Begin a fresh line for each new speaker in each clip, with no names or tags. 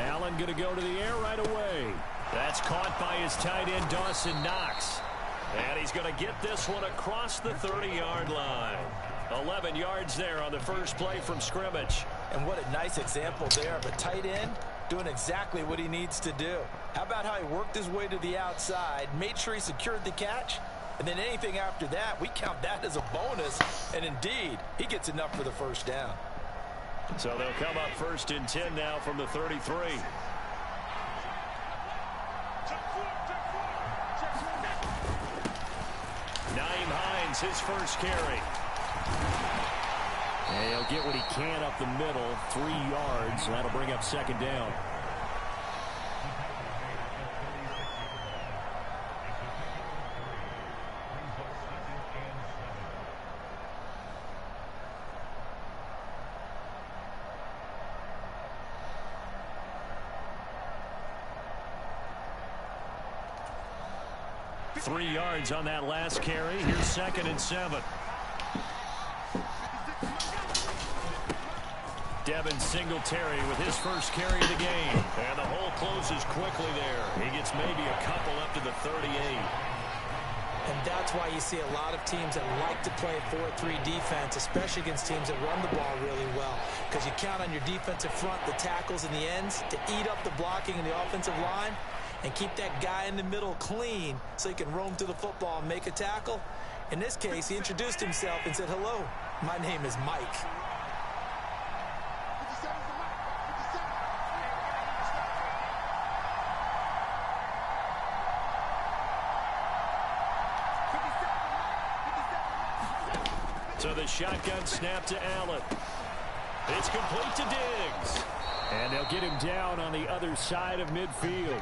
Allen going to go to the air right away. That's caught by his tight end, Dawson Knox. And he's going to get this one across the 30-yard line. 11 yards there on the first play from scrimmage.
And what a nice example there of a tight end doing exactly what he needs to do. How about how he worked his way to the outside, made sure he secured the catch, and then anything after that, we count that as a bonus. And indeed, he gets enough for the first down.
So they'll come up 1st and 10 now from the 33. Naeem Hines, his first carry. And he'll get what he can up the middle, 3 yards. That'll bring up 2nd down. Three yards on that last carry. Here's 2nd and 7. Devin Singletary with his first carry of the game. And the hole closes quickly there. He gets maybe a couple up to the 38.
And that's why you see a lot of teams that like to play a 4-3 defense, especially against teams that run the ball really well. Because you count on your defensive front, the tackles and the ends, to eat up the blocking in the offensive line and keep that guy in the middle clean so he can roam through the football and make a tackle. In this case, he introduced himself and said, "Hello, my name is Mike."
So the shotgun snap to Allen. It's complete to Diggs. And they'll get him down on the other side of midfield.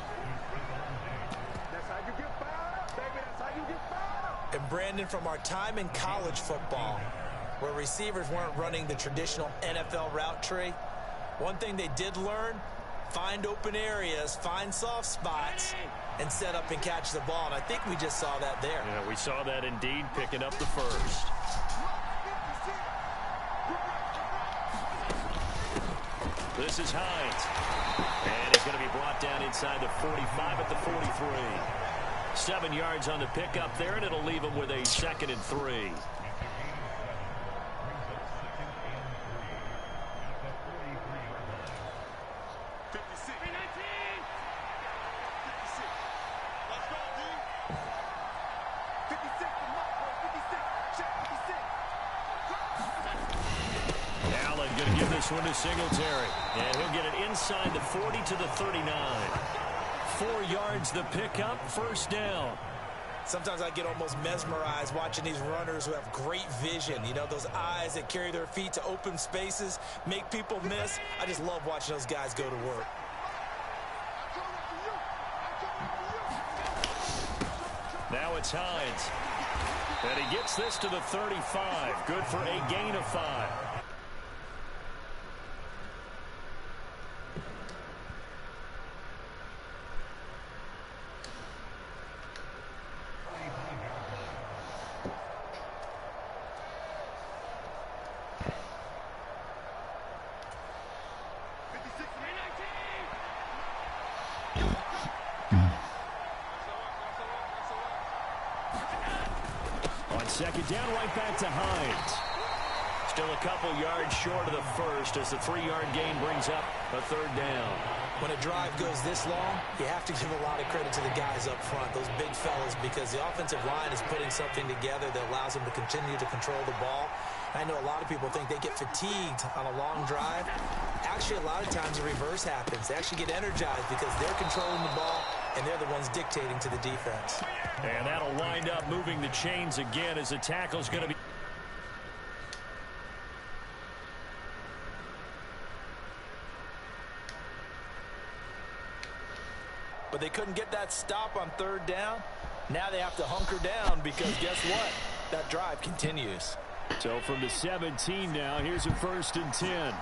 And Brandon, from our time in college football, where receivers weren't running the traditional NFL route tree, one thing they did learn, find open areas, find soft spots, and set up and catch the ball. And I think we just saw that there.
Yeah, we saw that indeed, picking up the first. This is Hines. And he's going to be brought down inside the 45 at the 43. 7 yards on the pickup there, and it'll leave him with a 2nd and 3. Allen going to give this one to Singletary. And he'll get it inside the 40 to the 39. 4 yards the pickup, 1st down.
Sometimes I get almost mesmerized watching these runners who have great vision. You know, those eyes that carry their feet to open spaces, make people miss. I just love watching those guys go to work.
Now it's Hines. And he gets this to the 35. Good for a gain of 5. On 2nd down, right back to Hines. Still a couple yards short of the first as the 3-yard gain brings up a 3rd down.
When a drive goes this long, you have to give a lot of credit to the guys up front, those big fellas, because the offensive line is putting something together that allows them to continue to control the ball. I know a lot of people think they get fatigued on a long drive. Actually, a lot of times the reverse happens. They actually get energized because they're controlling the ball and they're the ones dictating to the defense.
And that'll wind up moving the chains again as the tackle's going to be.
But they couldn't get that stop on 3rd down. Now they have to hunker down because guess what? That drive continues.
So from the 17 now, here's a 1st and 10.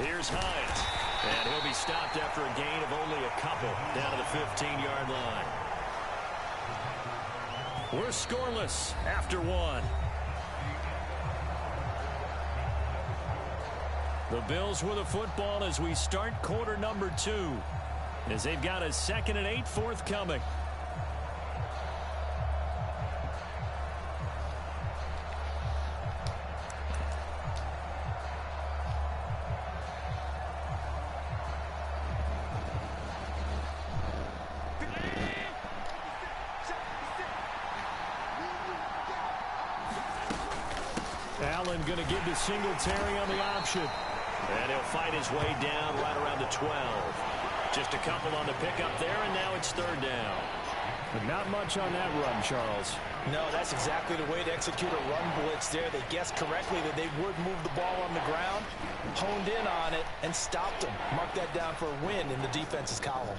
Here's Hines. And he'll be stopped after a gain of only a couple down to the 15-yard line. We're scoreless after 1. The Bills with a football as we start quarter number 2. As they've got a 2nd and 8 forthcoming. Allen going to give to Singletary on the option. And he'll fight his way down right around the 12. Just a couple on the pickup there, and now it's 3rd down. But not much on that run, Charles.
No, that's exactly the way to execute a run blitz there. They guessed correctly that they would move the ball on the ground, honed in on it, and stopped them. Mark that down for a win in the defense's column.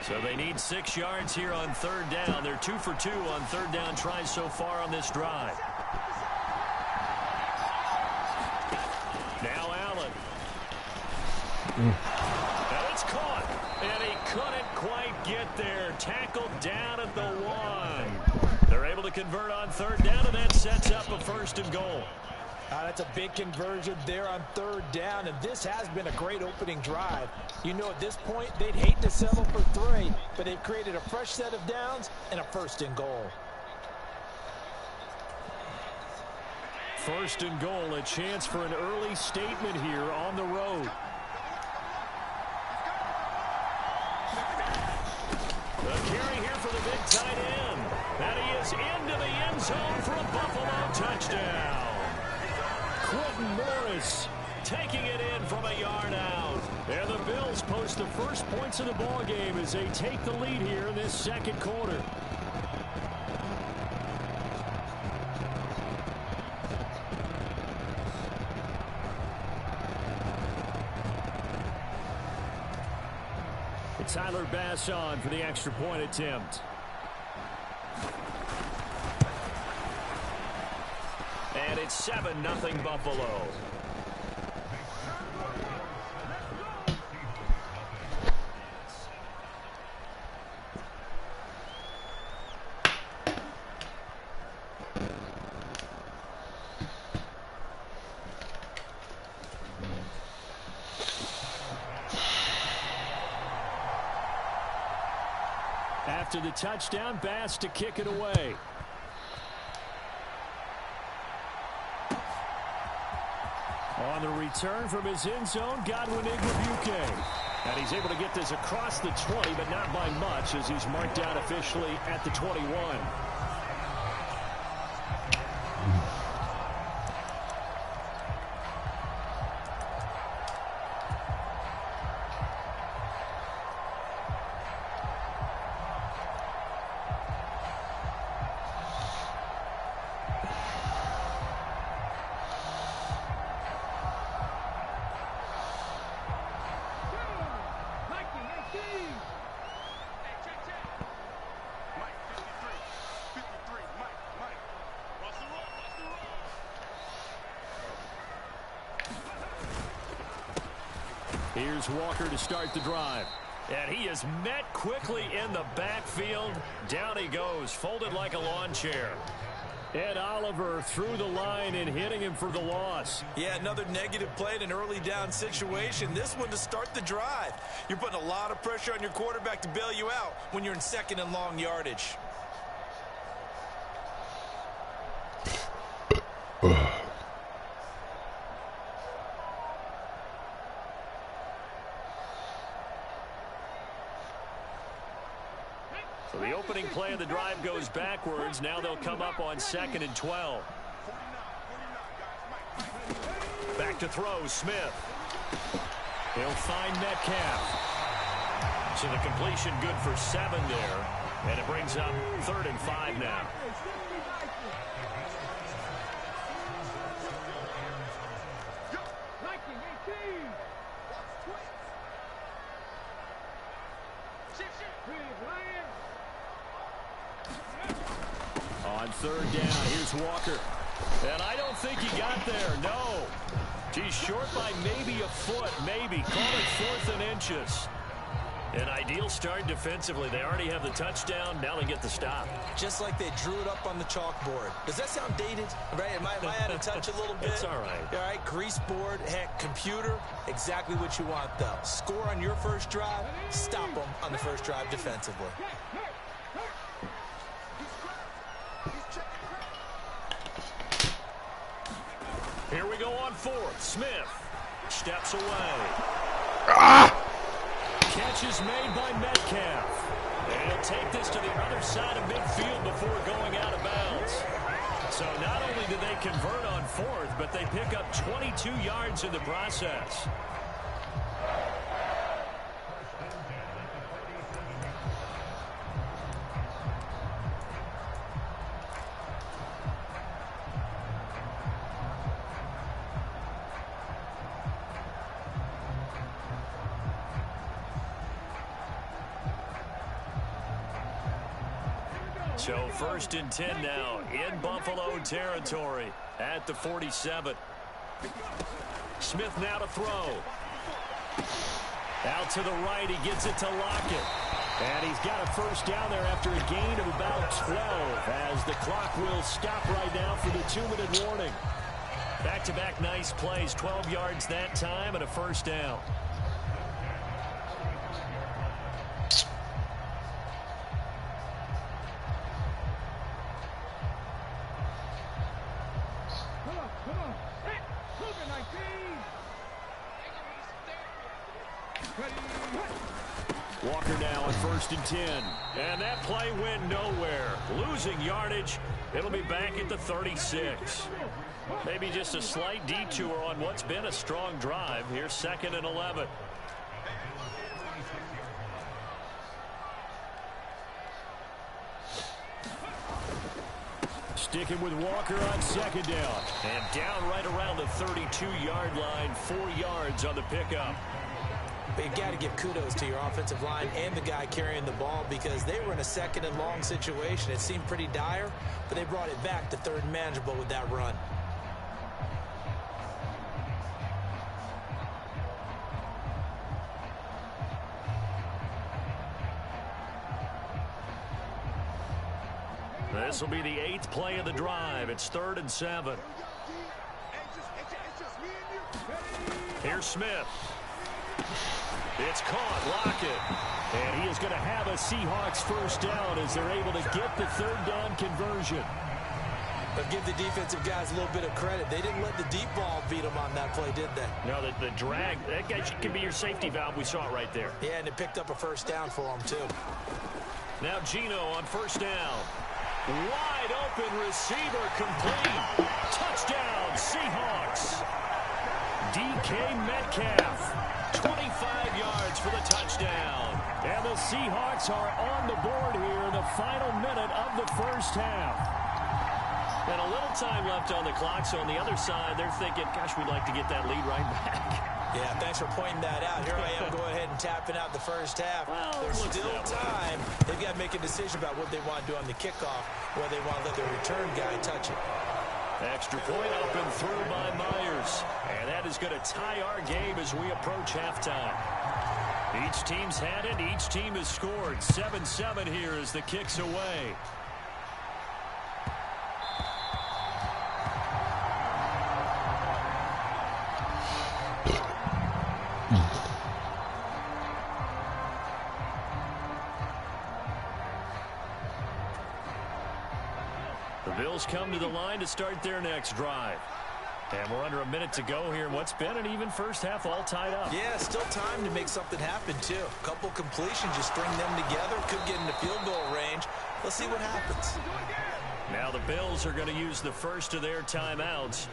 So they need 6 yards here on 3rd down. They're 2 for 2 on 3rd down tries so far on this drive. Now Allen. And it's caught. And he couldn't quite get there. Tackled down at the 1. They're able to convert on 3rd down, and that sets up a 1st and goal.
That's a big conversion there on 3rd down, and this has been a great opening drive. You know, at this point, they'd hate to settle for 3, but they've created a fresh set of downs and a 1st and goal.
1st and goal, a chance for an early statement here on the road. The carry here for the big tight end. And he is into the end zone for a Buffalo touchdown. Quentin Morris taking it in from a yard out. And the Bills post the first points of the ball game as they take the lead here in this 2nd quarter. It's Tyler Bass on for the extra point attempt. And it's 7-0 Buffalo. After the touchdown, Bass to kick it away. On the return from his end zone, Godwin Igwebuike. And he's able to get this across the 20, but not by much as he's marked out officially at the 21. Here's Walker to start the drive. And he is met quickly in the backfield. Down he goes, folded like a lawn chair. Ed Oliver through the line and hitting him for the loss.
Yeah, another negative play in an early down situation. This one to start the drive. You're putting a lot of pressure on your quarterback to bail you out when you're in 2nd and long yardage.
So the opening play of the drive goes backwards. Now they'll come up on 2nd and 12. Back to throw, Smith. He'll find Metcalf. So the completion good for 7 there. And it brings up 3rd and 5 now. On 3rd down, here's Walker. And I don't think he got there, no. He's short by maybe a foot, maybe. Call it 4th and inches. An ideal start defensively. They already have the touchdown. Now they get the stop.
Just like they drew it up on the chalkboard. Does that sound dated? Right? Am I out of touch a little bit?
It's all right.
All right, grease board, heck, computer, exactly what you want, though. Score on your first drive, stop them on the first drive defensively.
Here we go on 4th. Smith steps away. Catch is made by Metcalf. And he'll take this to the other side of midfield before going out of bounds. So not only do they convert on 4th, but they pick up 22 yards in the process. So 1st and 10 now in Buffalo territory at the 47. Smith now to throw. Out to the right, he gets it to Lockett. And he's got a first down there after a gain of about 12 as the clock will stop right now for the 2-minute warning. Back-to-back nice plays, 12 yards that time and a first down. Walker now on 1st and 10. And that play went nowhere. Losing yardage. It'll be back at the 36. Maybe just a slight detour on what's been a strong drive. Here's 2nd and 11. Sticking with Walker on 2nd down. And down right around the 32-yard line. 4 yards on the pickup.
But you've got to give kudos to your offensive line and the guy carrying the ball because they were in a 2nd and long situation. It seemed pretty dire, but they brought it back to 3rd and manageable with that run.
This will be the 8th play of the drive. It's 3rd and 7. Here's Smith. It's caught. Lockett. And he is going to have a Seahawks first down as they're able to get the 3rd down conversion.
But give the defensive guys a little bit of credit. They didn't let the deep ball beat them on that play, did they?
No, the drag, that guy can be your safety valve. We saw it right there.
Yeah, and it picked up a first down for them, too.
Now Geno on 1st down. Wide open receiver complete. Touchdown, Seahawks. DK Metcalf. 25 yards for the touchdown. And the Seahawks are on the board here in the final minute of the first half. And a little time left on the clock, so on the other side, they're thinking, gosh, we'd like to get that lead right back.
Yeah, thanks for pointing that out. Here I am going ahead and tapping out the first half.
Well,
there's still time. They've got to make a decision about what they want to do on the kickoff, whether they want to let their return guy touch it.
Extra point up and through by Myers. And that is going to tie our game as we approach halftime. Each team's had it. Each team has scored. 7-7 here as the kick's away. The Bills come to the line to start their next drive. And we're under a minute to go here in what's been an even first half, all tied up.
Yeah, still time to make something happen, too. A couple completions, just string them together. Could get into field goal range. Let's see what happens.
Now the Bills are going to use the first of their timeouts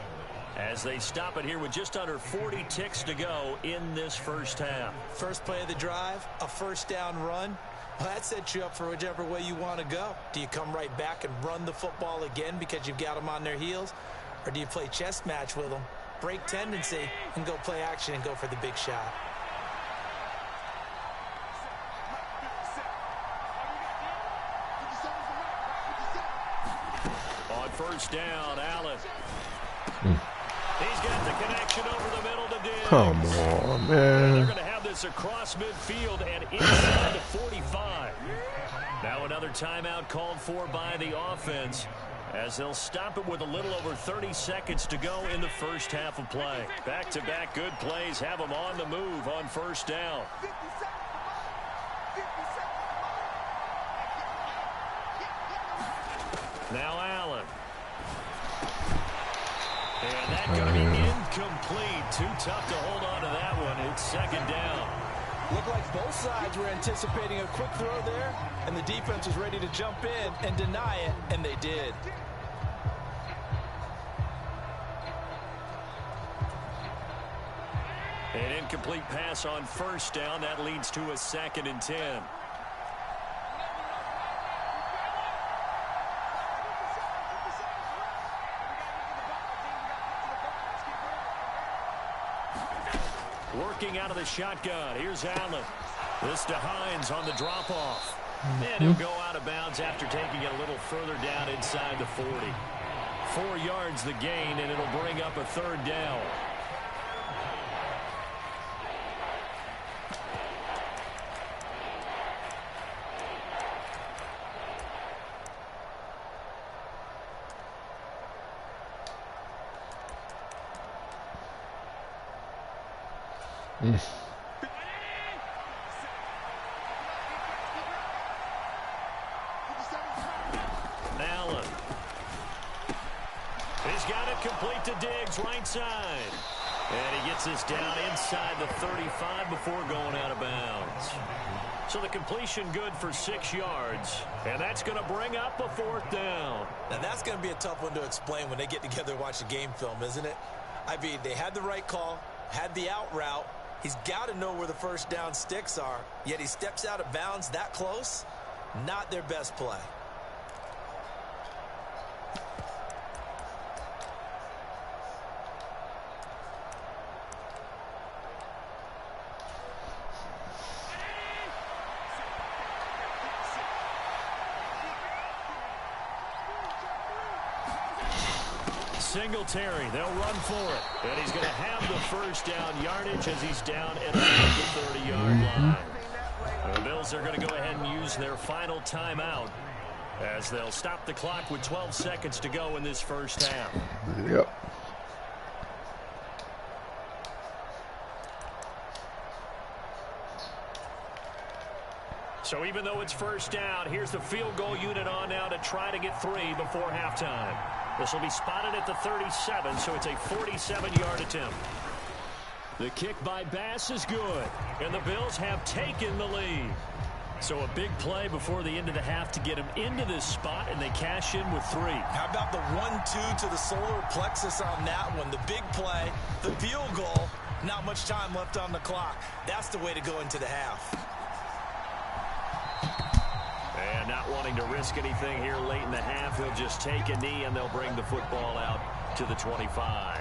as they stop it here with just under 40 ticks to go in this first half.
First play of the drive, a first down run. Well, that sets you up for whichever way you want to go. Do you come right back and run the football again because you've got them on their heels? Or do you play chess match with them, break tendency, and go play action and go for the big shot?
On first down, Allen. He's got the connection over the middle to Diggs.
Come on,
And
man.
they're going to have this across midfield and inside the 45. Now another timeout called for by the offense, as they'll stop it with a little over 30 seconds to go in the first half of play. Back-to-back good plays have them on the move on first down. Now Allen. And that's going to be incomplete. Too tough to hold on to that one. It's second down.
Looked like both sides were anticipating a quick throw there, and the defense was ready to jump in and deny it, and they did.
An incomplete pass on first down. That leads to a 2nd and 10. Working out of the shotgun. Here's Allen. This to Hines on the drop-off. And he'll go out of bounds after taking it a little further down inside the 40. 4 yards the gain, and it'll bring up a 3rd down. Allen. He's got it complete to Diggs, right side. And he gets this down inside the 35 before going out of bounds. So the completion good for 6 yards. And that's going to bring up a 4th down.
Now that's going to be a tough one to explain when they get together and watch the game film, isn't it? I mean, they had the right call, had the out route. He's got to know where the first down sticks are, yet he steps out of bounds that close. Not their best play.
Singletary, they'll run for it. And he's going to have the first down yardage as he's down at about the 30-yard line. The Bills are going to go ahead and use their final timeout as they'll stop the clock with 12 seconds to go in this first half.
Yep.
So even though it's first down, here's the field goal unit on now to try to get 3 before halftime. This will be spotted at the 37, so it's a 47-yard attempt. The kick by Bass is good, and the Bills have taken the lead. So a big play before the end of the half to get them into this spot, and they cash in with 3.
How about the 1-2 to the solar plexus on that one? The big play, the field goal, not much time left on the clock. That's the way to go into the half.
And not wanting to risk anything here late in the half, he'll just take a knee, and they'll bring the football out to the 25.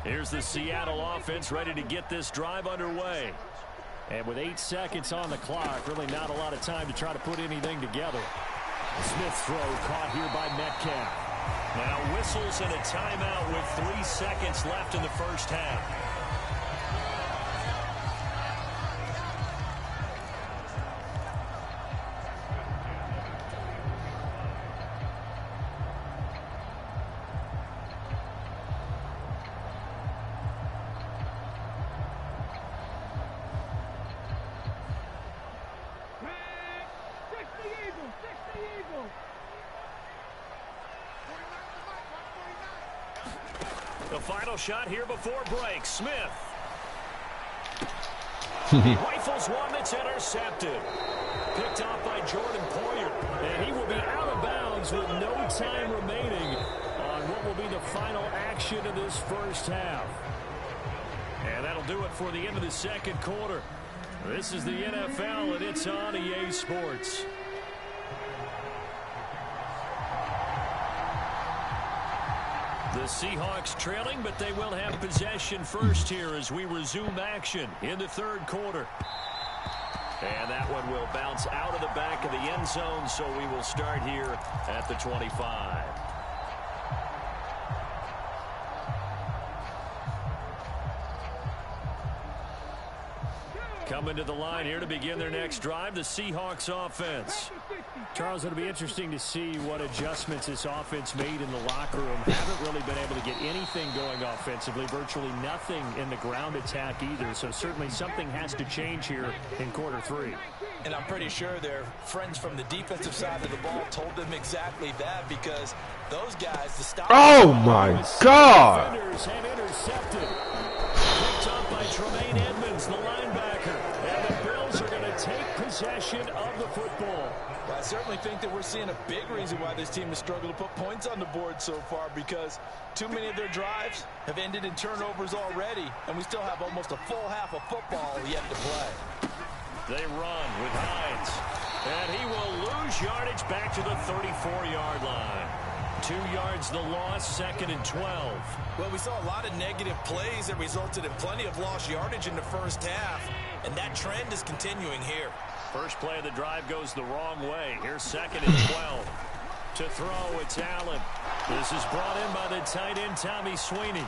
Here's the Seattle offense ready to get this drive underway. And with 8 seconds on the clock, really not a lot of time to try to put anything together. Smith's throw caught here by Metcalf. Now whistles and a timeout with 3 seconds left in the first half. The final shot here before break. Smith. Rifles one that's intercepted. Picked off by Jordan Poyer. And he will be out of bounds with no time remaining on what will be the final action of this first half. And that'll do it for the end of the second quarter. This is the NFL, and it's on EA Sports. Seahawks trailing, but they will have possession first here as we resume action in the third quarter. And that one will bounce out of the back of the end zone, so we will start here at the 25. Coming to the line here to begin their next drive, the Seahawks offense.
Charles, it'll be interesting to see what adjustments this offense made in the locker room. Haven't really been able to get anything going offensively, virtually nothing in the ground attack either. So certainly something has to change here in quarter three.
And I'm pretty sure their friends from the defensive side of the ball told them exactly that, because those guys, the stop.
Oh my God!
Defenders have intercepted. Picked up by Tremaine Edmonds, the linebacker. And the Bills are going to take possession of the football.
Well, I certainly think that we're seeing a big reason why this team has struggled to put points on the board so far, because too many of their drives have ended in turnovers already, and we still have almost a full half of football yet to play.
They run with Hines, and he will lose yardage back to the 34-yard line. 2 yards the loss, 2nd and 12.
Well, we saw a lot of negative plays that resulted in plenty of lost yardage in the first half, and that trend is continuing here.
First play of the drive goes the wrong way. Here's 2nd and 12. To throw, it's Allen. This is brought in by the tight end, Tommy Sweeney.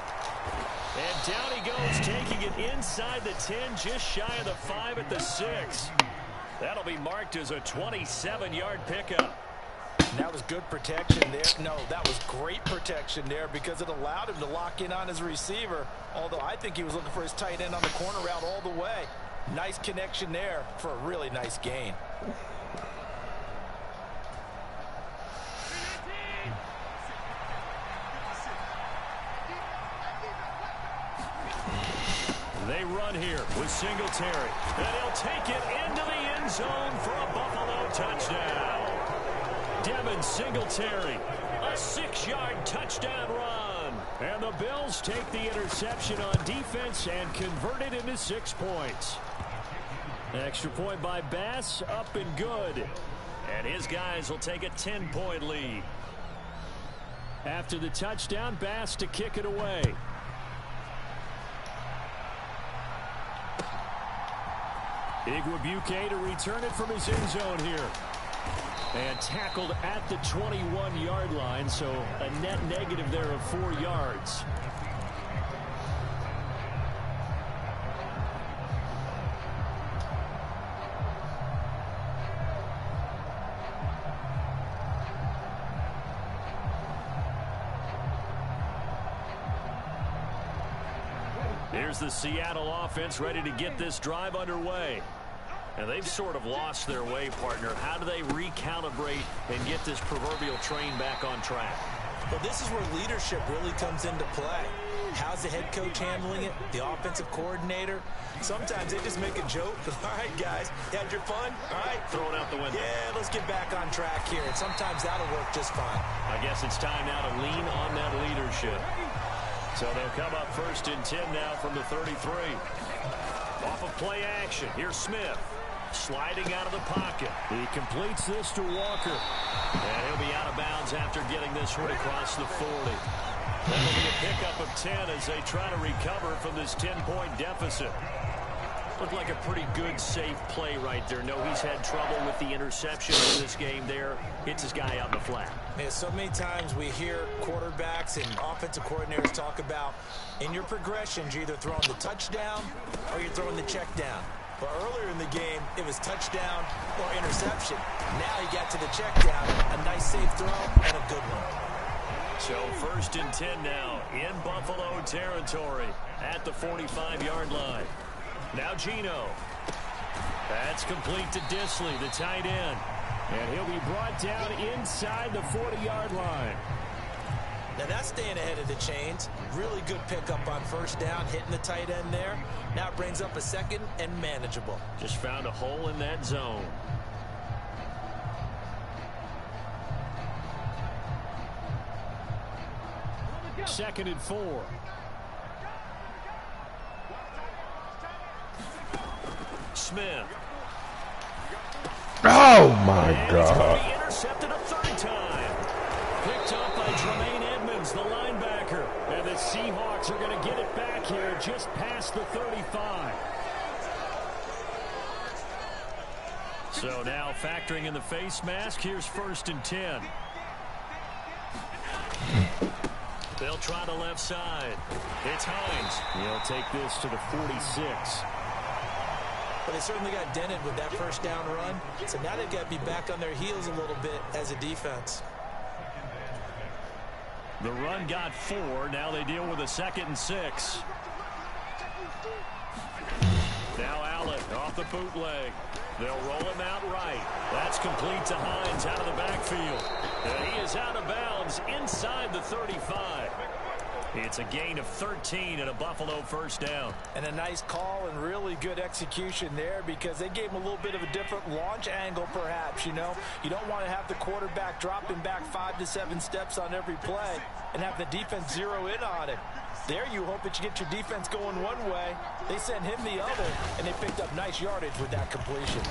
And down he goes, taking it inside the 10, just shy of the 5 at the 6. That'll be marked as a 27-yard pickup.
And that was good protection there. No, that was great protection there, because it allowed him to lock in on his receiver, although I think he was looking for his tight end on the corner route all the way. Nice connection there for a really nice gain.
They run here with Singletary, and he'll take it into the end zone for a Buffalo touchdown. Devin Singletary, a 6-yard touchdown run. And the Bills take the interception on defense and convert it into 6 points. Extra point by Bass, up and good. And his guys will take a 10-point lead. After the touchdown, Bass to kick it away. Igwebuike to return it from his end zone here. And tackled at the 21-yard line, so a net negative there of 4 yards. Here's the Seattle offense ready to get this drive underway. And they've sort of lost their way, partner. How do they recalibrate and get this proverbial train back on track?
Well, this is where leadership really comes into play. How's the head coach handling it? The offensive coordinator? Sometimes they just make a joke. All right, guys, you had your fun? All right.
Throw it out the window.
Yeah, let's get back on track here. And sometimes that'll work just fine.
I guess it's time now to lean on that leadership. So they'll come up 1st and 10 now from the 33. Off of play action, here's Smith. Sliding out of the pocket. He completes this to Walker. And he'll be out of bounds after getting this one across the 40. That'll be a pickup of 10 as they try to recover from this 10-point deficit. Looked like a pretty good, safe play right there. No, he's had trouble with the interception in this game there. Hits his guy out in the flat.
Yeah, so many times we hear quarterbacks and offensive coordinators talk about in your progressions, you're either throwing the touchdown or you're throwing the check down. But earlier in the game, it was touchdown or interception. Now he got to the check down, a nice safe throw, and a good one.
So 1st and 10 now in Buffalo territory at the 45-yard line. Now Geno. That's complete to Disley, the tight end. And he'll be brought down inside the 40-yard line.
Now that's staying ahead of the chains. Really good pickup on 1st down, hitting the tight end there. Now it brings up a 2nd and manageable.
Just found a hole in that zone. Second and 4. Smith.
Oh my
And it's going to
God.
be intercepted a 3rd time. Picked up by Tremaine Edmonds, the linebacker.
Seahawks are going to get it back here just past the 35. So now factoring in the face mask, here's 1st and 10. They'll try the left side. It's Hines. He'll take this to the 46.
But they certainly got dented with that first down run. So now they've got to be back on their heels a little bit as a defense.
The run got 4. Now they deal with a 2nd and 6. Now Allen off the bootleg. They'll roll him out right. That's complete to Hines out of the backfield. And he is out of bounds inside the 35. It's a gain of 13 and a Buffalo first down.
And a nice call and really good execution there because they gave him a little bit of a different launch angle perhaps, you know. You don't want to have the quarterback dropping back 5 to 7 steps on every play and have the defense zero in on it. There you hope that you get your defense going one way. They sent him the other, and they picked up nice yardage with that completion.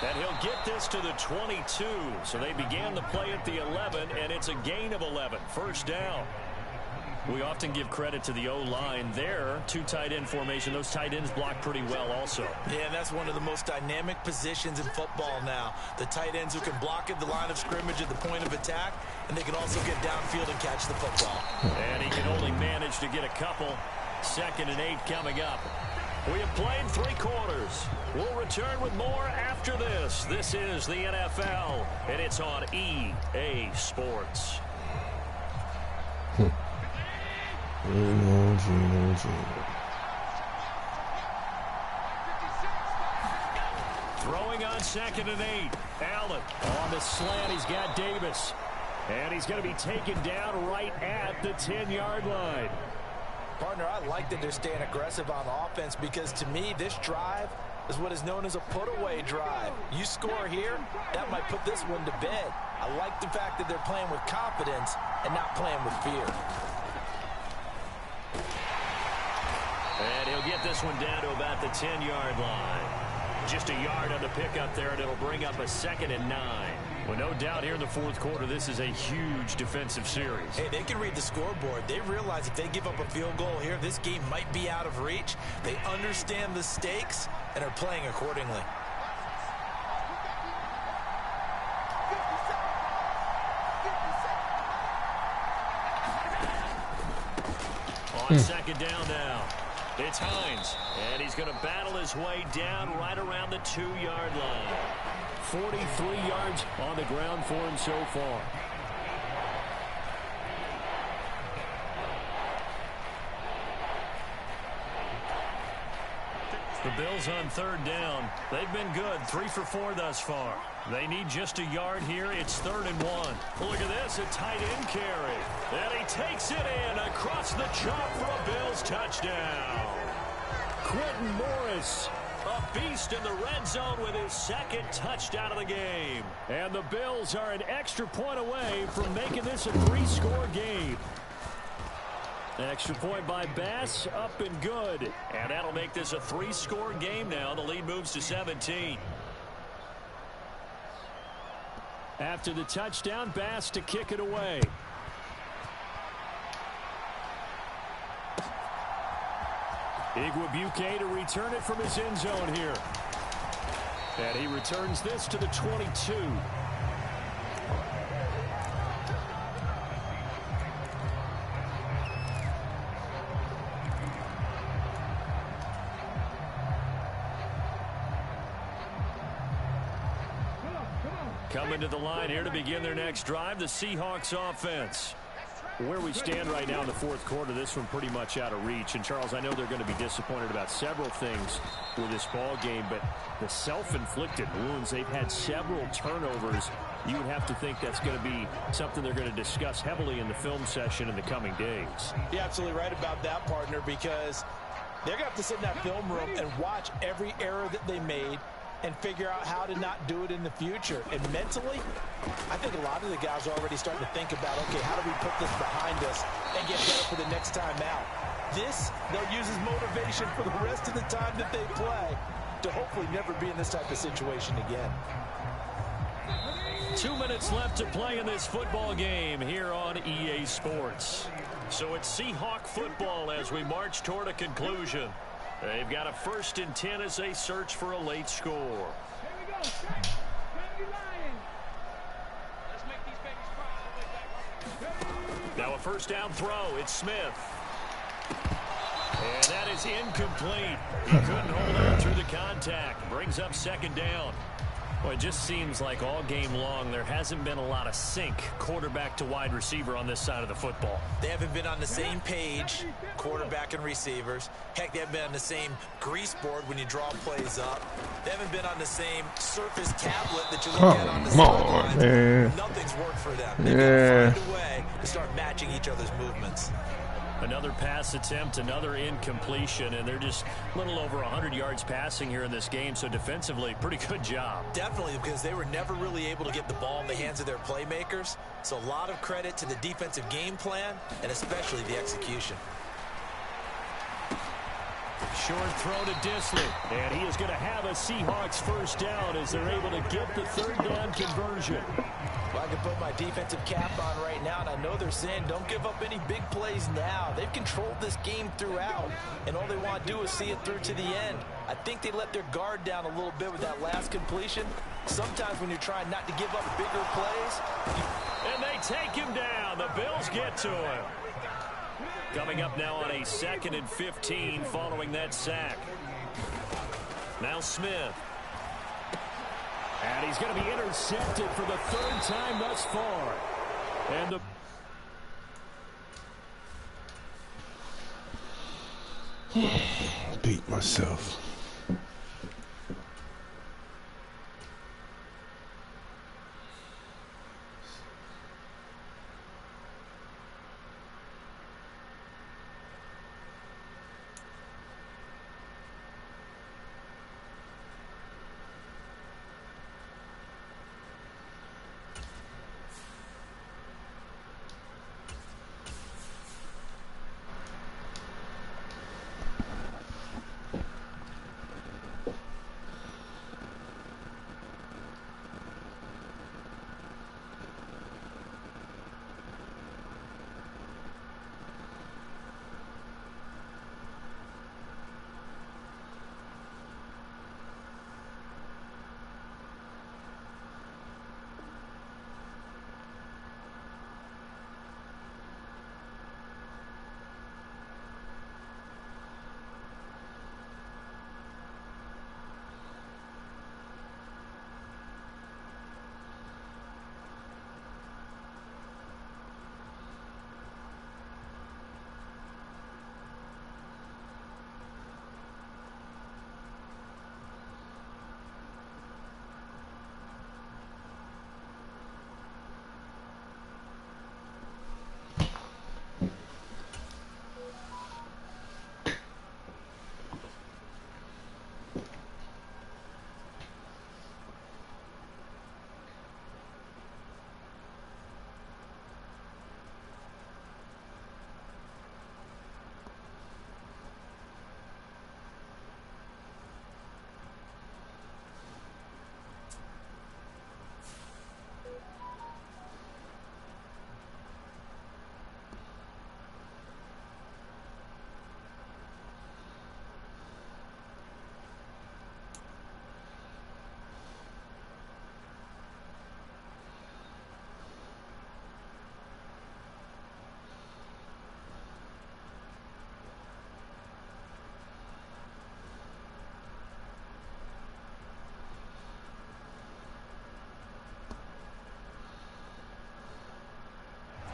And he'll get this to the 22. So they began the play at the 11, and it's a gain of 11. First down. We often give credit to the O-line there. 2 tight end formation. Those tight ends block pretty well also.
Yeah, and that's one of the most dynamic positions in football now. The tight ends who can block at the line of scrimmage at the point of attack, and they can also get downfield and catch the football.
And he can only manage to get a couple. 2nd and 8 coming up. We have played 3 quarters. We'll return with more after this. This is the NFL, and it's on EA Sports. Throwing on 2nd and 8. Allen on the slant. He's got Davis. And he's going to be taken down right at the 10-yard line.
Partner, I like that they're staying aggressive on offense because to me this drive is what is known as a put-away drive. You score here, that might put this one to bed. I like the fact that they're playing with confidence and not playing with fear.
And he'll get this one down to about the 10-yard line. Just a yard on the pickup there, and it'll bring up a 2nd and 9. Well, no doubt here in the 4th quarter, this is a huge defensive series.
Hey, they can read the scoreboard. They realize if they give up a field goal here, this game might be out of reach. They understand the stakes and are playing accordingly.
On 2nd down now. It's Hines, and he's going to battle his way down right around the 2-yard line. 43 yards on the ground for him so far. The Bills on 3rd down. They've been good, 3 for 4 thus far. They need just a yard here. It's 3rd and 1. Look at this, a tight end carry. And he takes it in across the chop for a Bills touchdown. Quentin Morris, a beast in the red zone with his 2nd touchdown of the game. And the Bills are an extra point away from making this a 3-score game. An extra point by Bass, up and good. And that'll make this a 3-score game now. The lead moves to 17. After the touchdown, Bass to kick it away. Igwebuike to return it from his end zone here. And he returns this to the 22. Coming to the line here to begin their next drive, the Seahawks offense. Where we stand right now in the 4th quarter, this one pretty much out of reach. And, Charles, I know they're going to be disappointed about several things with this ball game, but the self-inflicted wounds, they've had several turnovers. You would have to think that's going to be something they're going to discuss heavily in the film session in the coming days.
You're absolutely right about that, partner, because they're going to have to sit in that film room and watch every error that they made and figure out how to not do it in the future. And mentally, I think a lot of the guys are already starting to think about, okay, how do we put this behind us and get better for the next time out? This, they'll use as motivation for the rest of the time that they play to hopefully never be in this type of situation again.
2 minutes left to play in this football game here on EA Sports.
So it's Seahawk football as we march toward a conclusion. They've got a 1st and 10 as they search for a late score. Now a 1st down throw. It's Smith. And that is incomplete. He couldn't hold on through the contact. Brings up 2nd down. Well, it just seems like all game long there hasn't been a lot of sync quarterback to wide receiver on this side of the football.
They haven't been on the same page, quarterback and receivers. Heck, they haven't been on the same grease board when you draw plays up. They haven't been on the same surface tablet that you look at on the sidelines. Nothing's worked for them. They've got to find a way to start matching each other's movements.
Another pass attempt, another incompletion, and they're just a little over 100 yards passing here in this game, so defensively, pretty good job.
Definitely, because they were never really able to get the ball in the hands of their playmakers, so a lot of credit to the defensive game plan, and especially the execution.
Short throw to Disley, and he is going to have a Seahawks 1st down as they're able to get the 3rd down conversion.
Well, I can put my defensive cap on right now, and I know they're saying don't give up any big plays now. They've controlled this game throughout, and all they want to do is see it through to the end. I think they let their guard down a little bit with that last completion. Sometimes when you're trying not to give up bigger plays.
And they take him down. The Bills get to him. Coming up now on a 2nd and 15 following that sack. Now Smith.
And he's going to be intercepted for the 3rd time thus far. And
beat myself.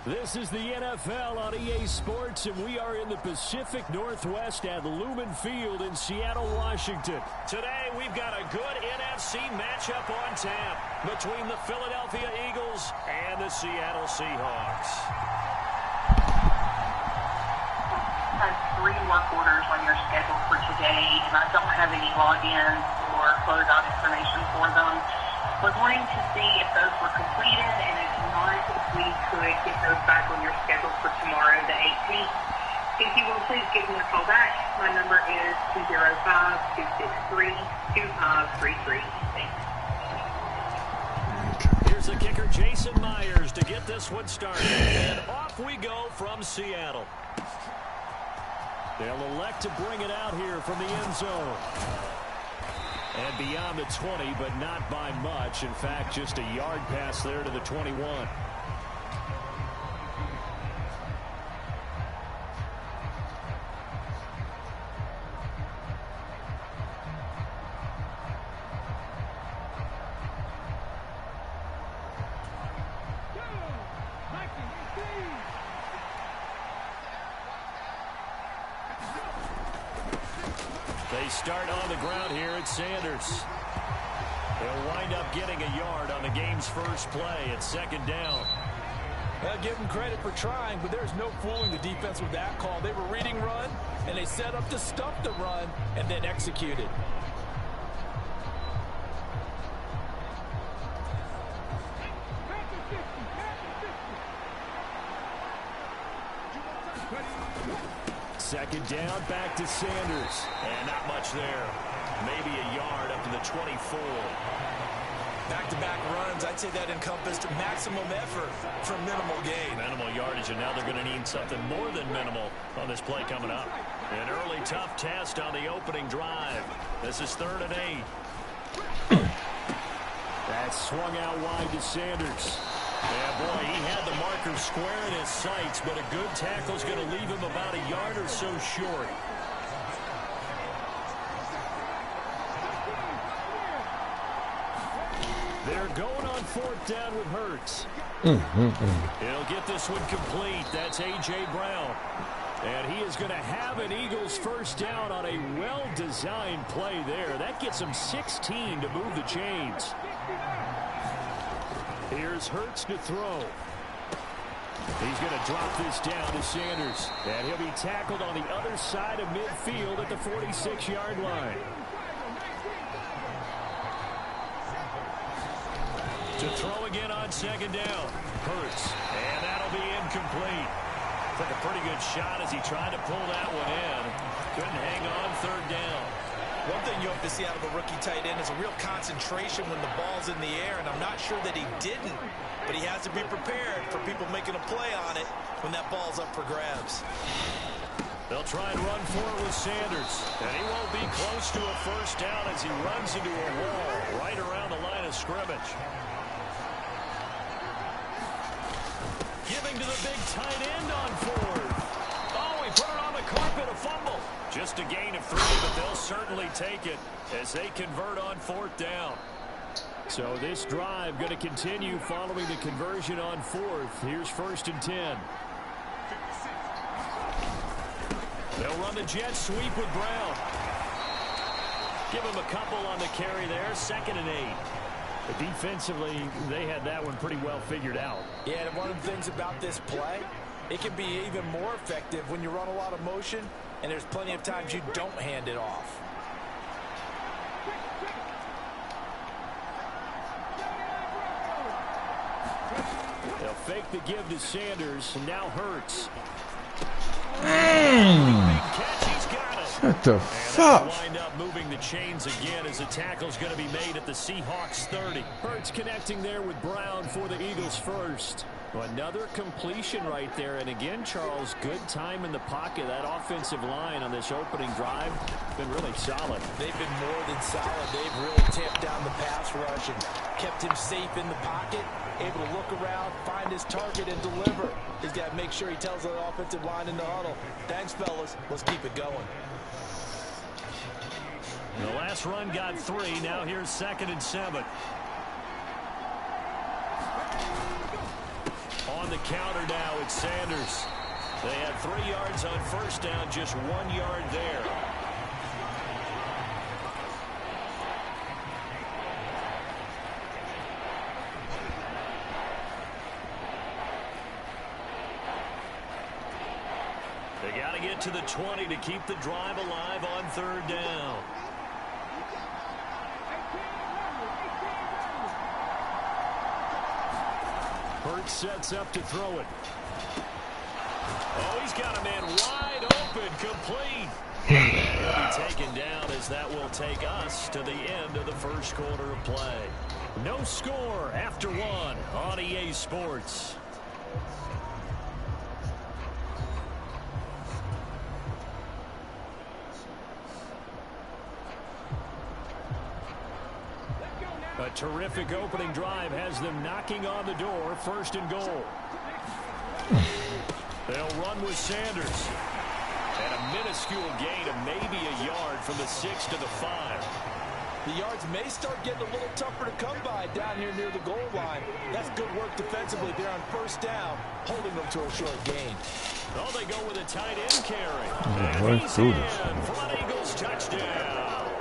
This is the NFL on EA Sports, and we are in the Pacific Northwest at Lumen Field in Seattle, Washington.
Today, we've got a good NFC matchup on tap between the Philadelphia Eagles and the Seattle Seahawks.
I have 3 work orders on your schedule for today, and I don't have any login or closeout information for them. Was wanting to see if those were completed, and if not, if we could get those back on your schedule for tomorrow, the 18th. If you will, please give me a call back. My number is 205-263-2533. Thanks.
Here's the kicker, Jason Myers, to get this one started. And off we go from Seattle. They'll elect to bring it out here from the end zone. And beyond the 20, but not by much. In fact, just a yard pass there to the 21. They start on the ground here at Sanders. They'll wind up getting a yard on the game's first play at second down.
Well, give them credit for trying, but there's no fooling the defense with that call. They were reading run, and they set up to stuff the run, and then executed.
Second down, back to Sanders. And not much there. Maybe a yard up to the 24.
Back-to-back runs, I'd say that encompassed maximum effort for minimal gain.
Minimal yardage, and now they're going to need something more than minimal on this play coming up. An early tough test on the opening drive. This is 3rd and 8. That's swung out wide to Sanders. Yeah, boy, he had the marker square in his sights, but a good tackle's going to leave him about a yard or so short. They're going on 4th down with Hurts. He'll get this one complete. That's A.J. Brown. And he is going to have an Eagles first down on a well-designed play there. That gets him 16 to move the chains. Here's Hurts to throw. He's going to drop this down to Sanders. And he'll be tackled on the other side of midfield at the 46-yard line. To throw again on second down. Hurts. And that'll be incomplete. Took a pretty good shot as he tried to pull that one in. Couldn't hang on 3rd down.
One thing you hope to see out of a rookie tight end is a real concentration when the ball's in the air, and I'm not sure that he didn't, but he has to be prepared for people making a play on it when that ball's up for grabs.
They'll try and run for it with Sanders, and he won't be close to a first down as he runs into a wall right around the line of scrimmage. Giving to the big tight end on 4th. Oh, he put it on the carpet, a fumble. Just a gain of 3, but they'll certainly take it as they convert on 4th down. So this drive going to continue following the conversion on 4th. Here's 1st and 10. They'll run the jet sweep with Brown. Give him a couple on the carry there. 2nd and 8. But defensively, they had that one pretty well figured out.
Yeah, and one of the things about this play, it can be even more effective when you run a lot of motion, and there's plenty of times you don't hand it off.
They'll fake the give to Sanders, and now Hurts.
What the fuck?
Wind up moving the chains again as the tackle's going to be made at the Seahawks 30. Hurts connecting there with Brown for the Eagles first. Another completion right there. And again, Charles, good time in the pocket. That offensive line on this opening drive been really solid.
They've been more than solid. They've really tamped down the pass rush and kept him safe in the pocket, able to look around, find his target, and deliver. He's got to make sure he tells the offensive line in the huddle, thanks, fellas. Let's keep it going.
The last run got 3. Now here's 2nd and 7. On the counter now, it's Sanders. They had 3 yards on first down, just 1 yard there. They got to get to the 20 to keep the drive alive on 3rd down. Hurts sets up to throw it. Oh, he's got a man wide open, complete. He'll be taken down as that will take us to the end of the first quarter of play. No score after one on EA Sports. A terrific opening drive has them knocking on the door. First and goal. They'll run with Sanders. And a minuscule gain of maybe a yard from the 6 to the 5.
The yards may start getting a little tougher to come by down here near the goal line. That's good work defensively there on first down, holding them to a short gain.
Oh, they go with a tight end carry. And he's in for an Eagles touchdown.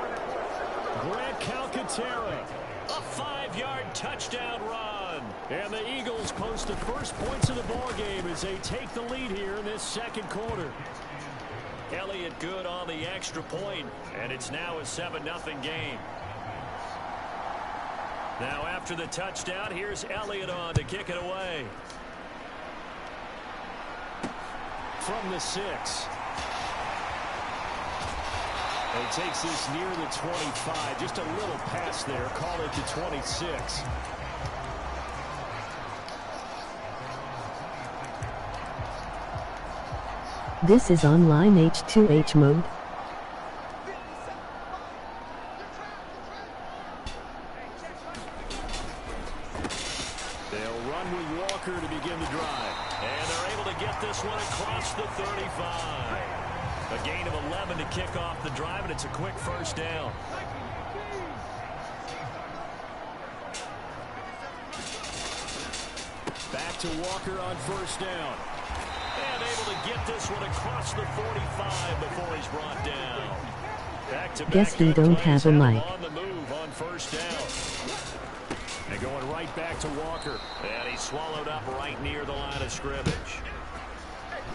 Grant Calcaterra, a 5-yard touchdown run. And the Eagles post the first points of the ball game as they take the lead here in this second quarter. Elliott good on the extra point, and it's now a 7-0 game. Now after the touchdown, here's Elliott on to kick it away. From the 6. He takes this near the 25. Just a little pass there. Call it the 26.
This is online H2H mode.
They'll run with Walker to begin the drive. And they're able to get this one across the 35. A gain of 11 to kick off the drive, and it's a quick first down. Back to Walker on first down. And able to get this one across the 45 before he's brought down. Back-to-back
Guess we don't have a mic.
On the move on first down. And going right back to Walker. And he's swallowed up right near the line of scrimmage.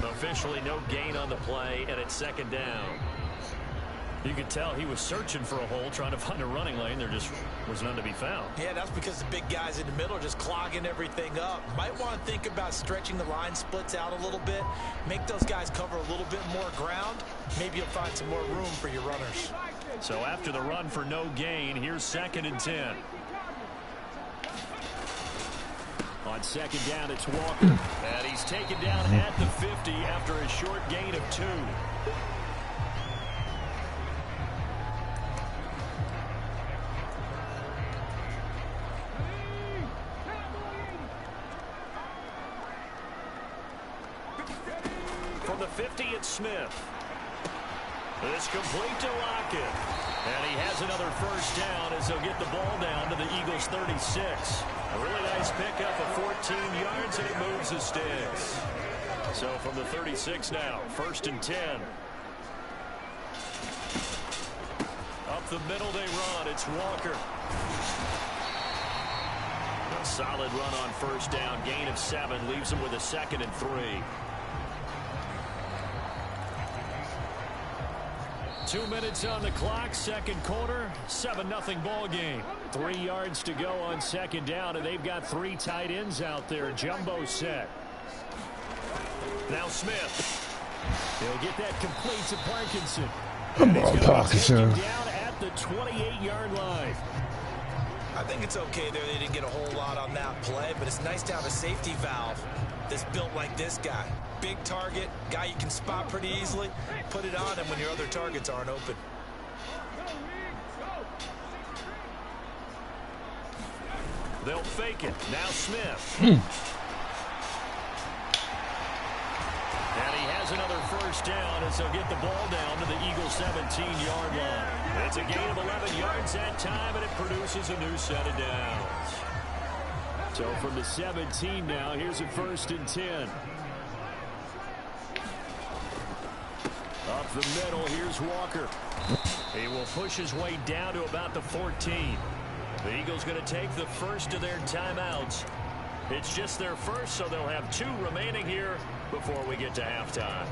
Officially no gain on the play, and it's second down. You could tell he was searching for a hole, trying to find a running lane. There just was none to be found.
Yeah, that's because the big guys in the middle are just clogging everything up. Might want to think about stretching the line splits out a little bit. Make those guys cover a little bit more ground. Maybe you'll find some more room for your runners.
So after the run for no gain, here's 2nd and 10. On second down, it's Walker. And he's taken down at the 50 after a short gain of 2. From the 50, it's Smith. This complete to Lockett. And he has another first down as they'll get the ball down to the Eagles' 36. A really nice pickup of 14 yards, and it moves the sticks. So from the 36 now, 1st and 10. Up the middle they run. It's Walker. A solid run on first down. Gain of 7 leaves them with a 2nd and 3. 2 minutes on the clock, second quarter, 7-0 ball game. 3 yards to go on second down, and they've got 3 tight ends out there. Jumbo set. Now Smith. He'll get that complete to Parkinson.
Come on, Parkinson.
Down at the 28-yard line.
I think it's okay there. They didn't get a whole lot on that play, but it's nice to have a safety valve that's built like this guy. Big target, guy you can spot pretty easily. Put it on him when your other targets aren't open.
They'll fake it. Now Smith. And he has another first down as they'll get the ball down to the Eagles' 17-yard line. It's a gain of 11 yards that time, and it produces a new set of downs. So from the 17 now, here's a 1st and 10. Up the middle, here's Walker. He will push his way down to about the 14. The Eagles going to take the first of their timeouts. It's just their first, so they'll have 2 remaining here before we get to halftime.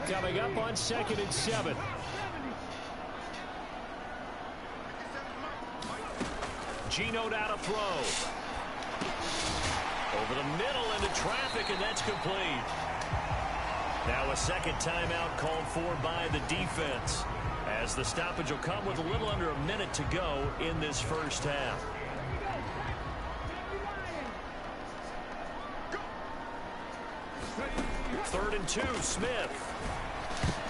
Coming up on 2nd and 7. Geno now to throw. Over the middle into traffic, and that's complete. Now a second timeout called for by the defense, as the stoppage will come with a little under a minute to go in this first half. 3rd and 2, Smith.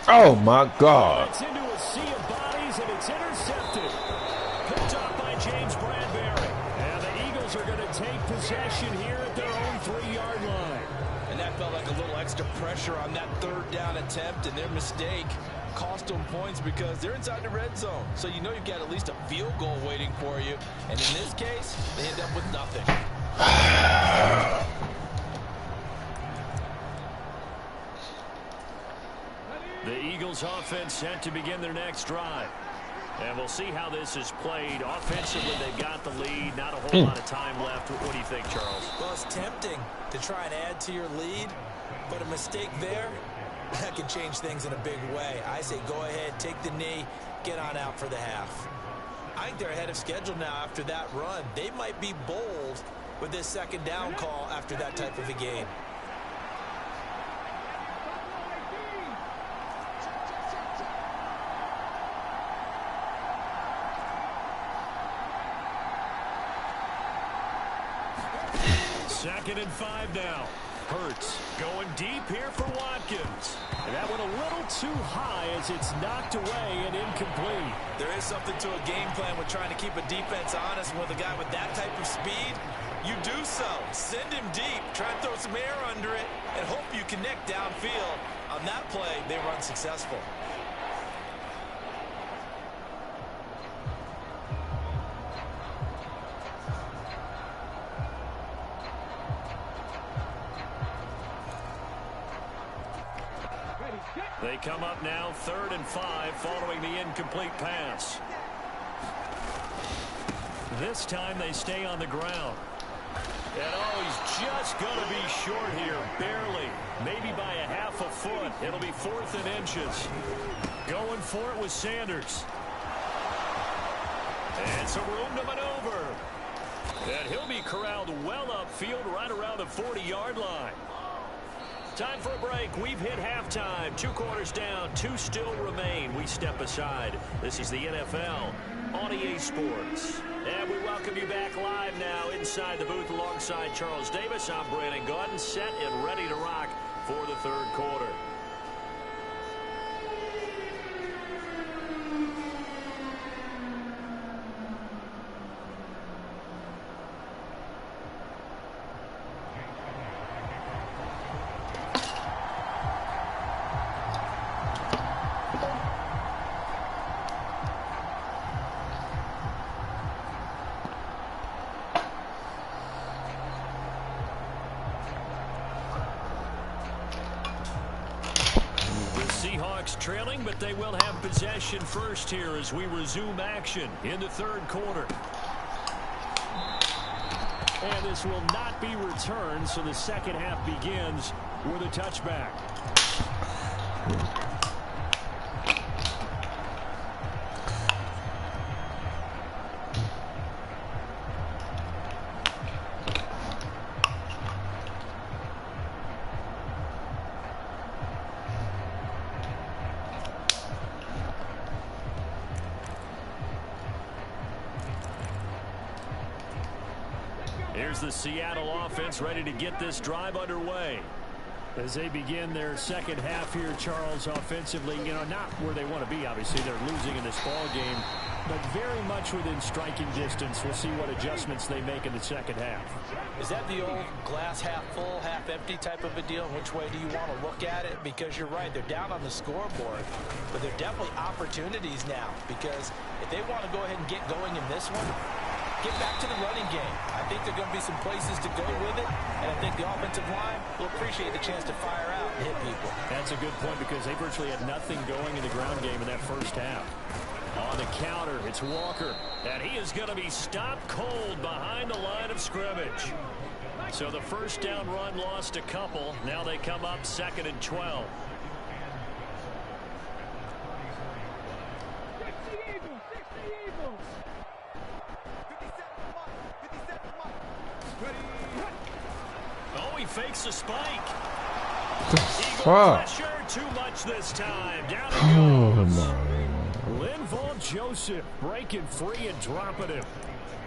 Oh, my God.
It's into a sea of bodies, and it's intercepted. Picked up by James Bradbury. And the Eagles are going to take possession here at their own 3-yard line.
And that felt like a little extra pressure on that 3rd down attempt, and their mistake cost them points because they're inside the red zone. So you know you've got at least a field goal waiting for you. And in this case, they end up with nothing.
The Eagles offense set to begin their next drive. And we'll see how this is played. Offensively, they've got the lead. Not a whole lot of time left. What do you think, Charles?
Well, it's tempting to try and add to your lead, but a mistake there, that can change things in a big way. I say go ahead, take the knee, get on out for the half. I think they're ahead of schedule now after that run. They might be bold with this 2nd down call after that type of a game.
Second and 5 now. Hurts going deep here for Watkins.
And that went a little too high as it's knocked away and incomplete.
There is something to a game plan with trying to keep a defense honest. With a guy with that type of speed, you do so. Send him deep, try and throw some air under it, and hope you connect downfield. On that play, they were unsuccessful.
They come up now 3rd and 5 following the incomplete pass. This time they stay on the ground. And oh, he's just going to be short here, barely. Maybe by a half a foot. It'll be 4th and inches. Going for it with Sanders. And some room to maneuver. And he'll be corralled well upfield right around the 40-yard line. Time for a break. We've hit halftime. 2 quarters down. 2 still remain. We step aside. This is the NFL on EA Sports. And we welcome you back live now inside the booth alongside Charles Davis. I'm Brandon Gaudin, set and ready to rock for the 3rd quarter. Trailing, but they will have possession first here as we resume action in the 3rd quarter.
And this will not be returned, so the 2nd half begins with a touchback.
Here's the Seattle offense ready to get this drive underway.
As they begin their 2nd half here, Charles, offensively, not where they want to be, obviously. They're losing in this ball game, but very much within striking distance. We'll see what adjustments they make in the 2nd half.
Is that the old glass half full, half empty type of a deal? Which way do you want to look at it? Because you're right, they're down on the scoreboard, but they're definitely opportunities now, because if they want to go ahead and get going in this one, get back to the running game. I think there are going to be some places to go with it, and I think the offensive line will appreciate the chance to fire out and hit people.
That's a good point because they virtually had nothing going in the ground game in that 1st half.
On the counter, it's Walker, and he is going to be stopped cold behind the line of scrimmage. So the 1st down run lost a couple. Now they come up 2nd and 12. Fakes a spike. Pressure too much this time. Down it goes.
Linval Joseph breaking free and dropping him.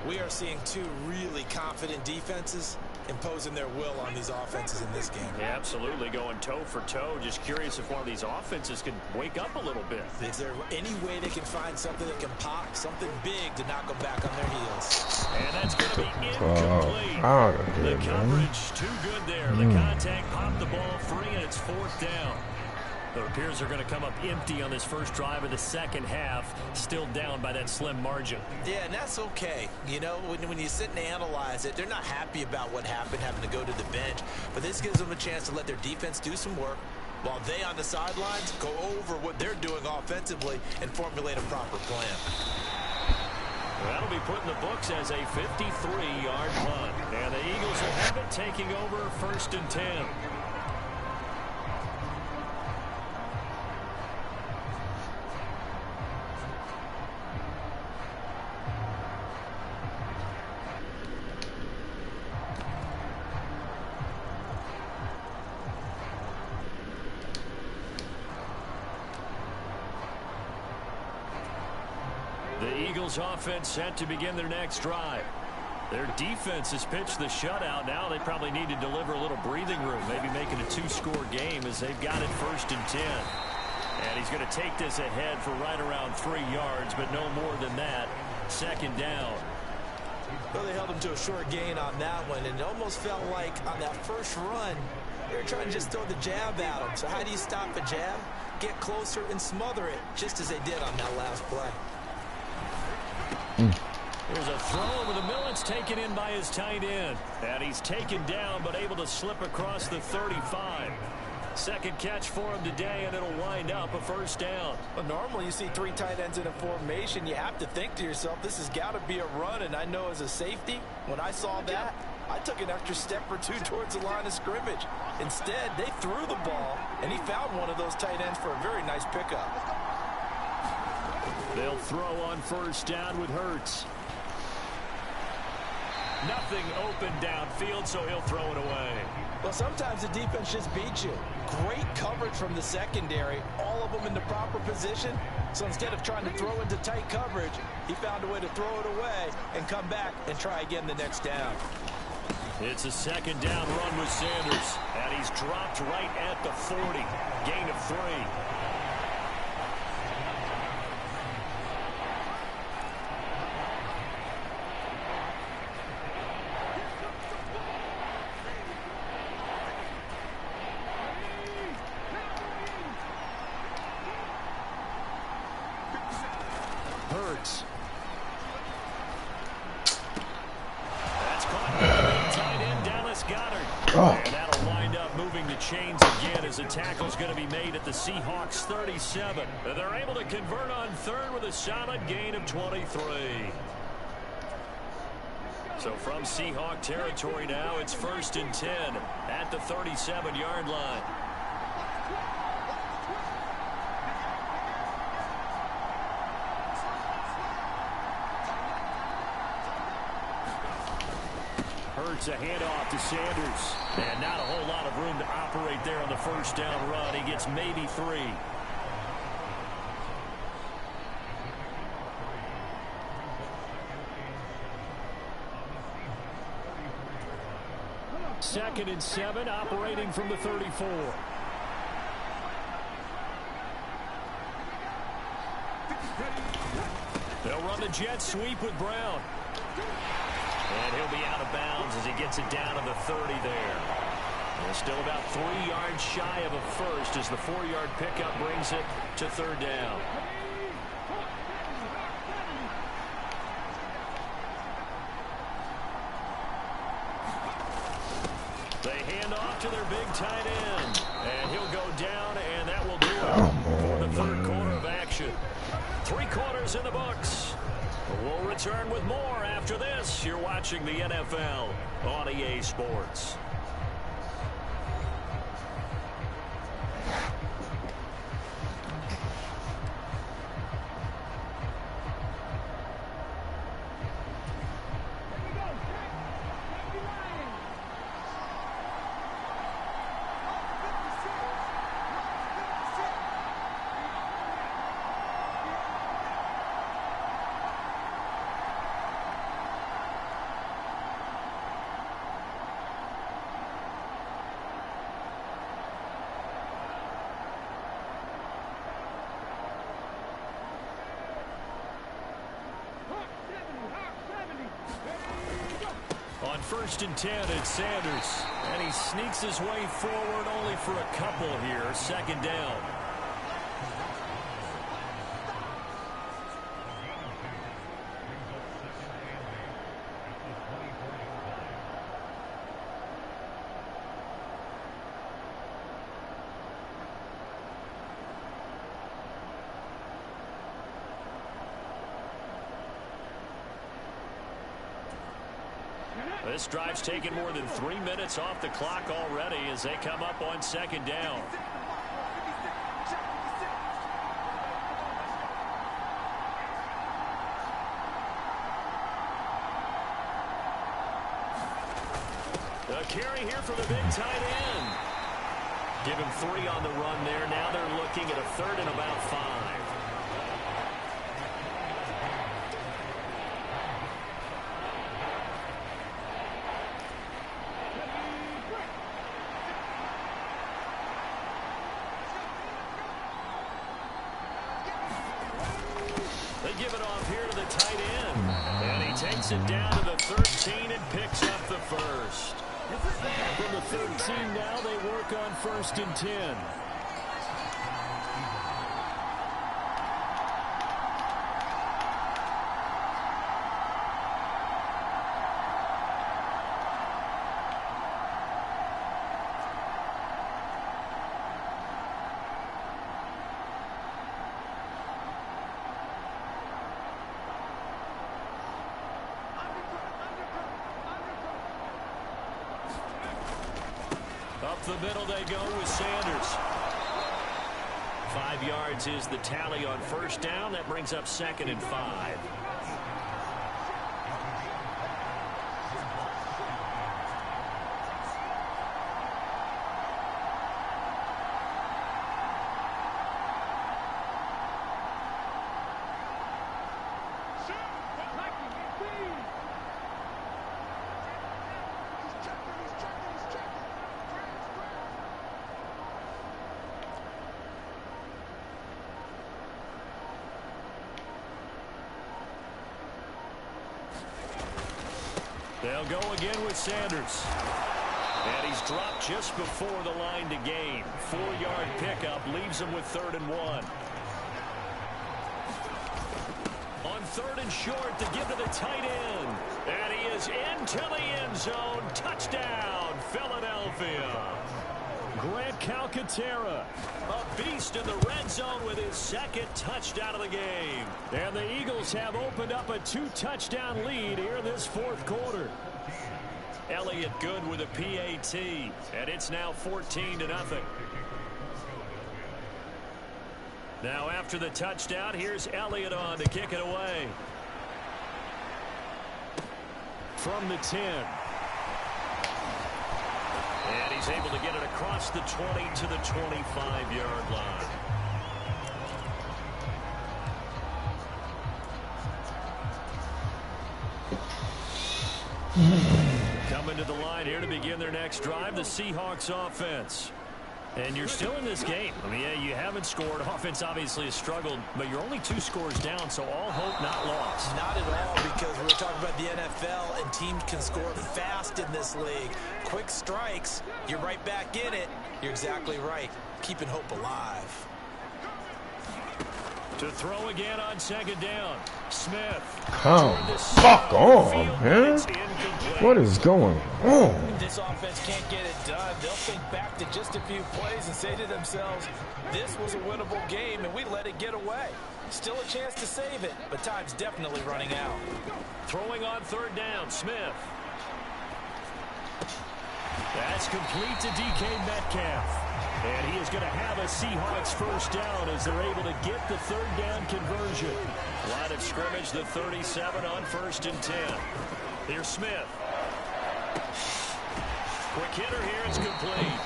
We are seeing 2 really confident defenses imposing their will on these offenses in this game.
Yeah, absolutely, going toe for toe. Just curious if one of these offenses can wake up a little bit.
Is there any way they can find something that can pop, something big to knock them back on their heels?
And that's going to be incomplete. The coverage too good there. The contact popped the ball free, and it's 4th down. It appears they're going to come up empty on this first drive of the second half, still down by that slim margin.
Yeah, and that's okay. You know, when you sit and analyze it, they're not happy about what happened, having to go to the bench. But this gives them a chance to let their defense do some work while they on the sidelines go over what they're doing offensively and formulate a proper plan.
That'll be put in the books as a 53-yard punt. And the Eagles will have it, taking over 1st and 10. The Eagles offense set to begin their next drive. Their defense has pitched the shutout. Now they probably need to deliver a little breathing room, maybe making a 2-score game as they've got it 1st and 10. And he's going to take this ahead for right around 3 yards, but no more than that. 2nd down.
Well, they held him to a short gain on that one, and it almost felt like on that first run, they were trying to just throw the jab at him. So how do you stop a jab? Get closer and smother it, just as they did on that last play.
There's a throw over the middle. It's taken in by his tight end. And he's taken down, but able to slip across the 35. 2nd catch for him today, and it'll wind up a 1st down.
Well, normally you see 3 tight ends in a formation. You have to think to yourself, this has got to be a run. And I know as a safety, when I saw that, I took an extra step or 2 towards the line of scrimmage. Instead, they threw the ball, and he found one of those tight ends for a very nice pickup.
They'll throw on 1st down with Hurts. Nothing open downfield, so he'll throw it away.
Well, sometimes the defense just beats you. Great coverage from the secondary, all of them in the proper position. So instead of trying to throw into tight coverage, he found a way to throw it away and come back and try again the next down.
It's a 2nd down run with Sanders, and he's dropped right at the 40. Gain of 3. Hurts. That's caught by the tight end, Dallas Goedert. And that'll wind up moving the chains again as the tackle's going to be made at the Seahawks 37. And they're able to convert on 3rd with a solid gain of 23. So from Seahawk territory now, it's 1st and 10 at the 37-yard line. Hurts a handoff to Sanders. And not a whole lot of room to operate there on the 1st down run. He gets maybe 3. Second and 7, operating from the 34. They'll run the jet sweep with Brown. And he'll be out of bounds as he gets it down to the 30 there. And still about 3 yards shy of a first as the 4-yard pickup brings it to 3rd down. They hand off to their big tight end. And he'll go down, and that will do it for the 3rd quarter of action. 3 quarters in the books. We'll return with more after this. You're watching the NFL on EA Sports. first and 10. It's Sanders. And he sneaks his way forward only for a couple here. Second down. This drive's taken more than 3 minutes off the clock already as they come up on second down. A carry here for the big tight end. Give him 3 on the run there. Now they're looking at a third and about 5. Give it off here to the tight end. And he takes it down to the 13 and picks up the first.
From the 13 now, they work on first and 10.
Up the middle they go with Sanders. 5 yards is the tally on first down. That brings up second and 5. They'll go again with Sanders. And he's dropped just before the line to gain. 4-yard pickup leaves him with 3rd and 1. On 3rd and short to give to the tight end. And he is into the end zone. Touchdown, Philadelphia.
Grant Calcaterra,
a beast in the red zone with his 2nd touchdown of the game.
And the Eagles have opened up a 2-touchdown lead here in this 4th quarter.
Elliott good with a PAT, and it's now 14-0. Now after the touchdown, here's Elliott on to kick it away.
From the 10.
And he's able to get it across the 20 to the 25-yard line. Coming to the line here to begin their next drive, the Seahawks offense. And you're still in this game. I mean, yeah, you haven't scored. Offense obviously has struggled, but you're only 2 scores down, so all hope not lost.
Not at all, because we're talking about the NFL, and teams can score fast in this league. Quick strikes, you're right back in it. You're exactly right. Keeping hope alive.
To throw again on 2nd down. Smith.
Come fuck on, man. What is going on?
If this offense can't get it done, they'll think back to just a few plays and say to themselves, this was a winnable game and we let it get away. Still a chance to save it, but time's definitely running out.
Throwing on 3rd down, Smith. That's complete to DK Metcalf. And he is going to have a Seahawks first down as they're able to get the 3rd down conversion. Line of scrimmage, the 37 on 1st and 10. Here's Smith. Quick hitter here, it's complete.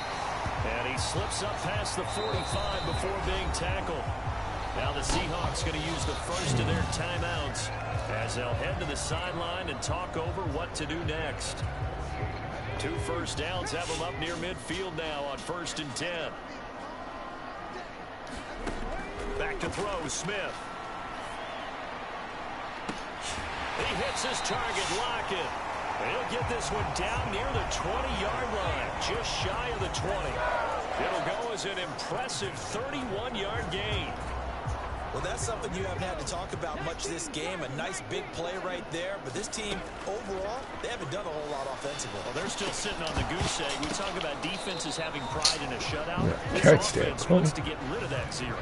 And he slips up past the 45 before being tackled. Now the Seahawks going to use the first of their timeouts as they'll head to the sideline and talk over what to do next. 2 first downs have them up near midfield now on 1st and 10. Back to throw, Smith. He hits his target, Lockett. He'll get this one down near the 20-yard line, just shy of the 20. It'll go as an impressive 31-yard gain.
Well, that's something you haven't had to talk about much this game. A nice big play right there. But this team, overall, they haven't done a whole lot offensively.
Well, they're still sitting on the goose egg. We talk about defenses having pride in a shutout.
Yeah,
This offense wants to get rid of that zero.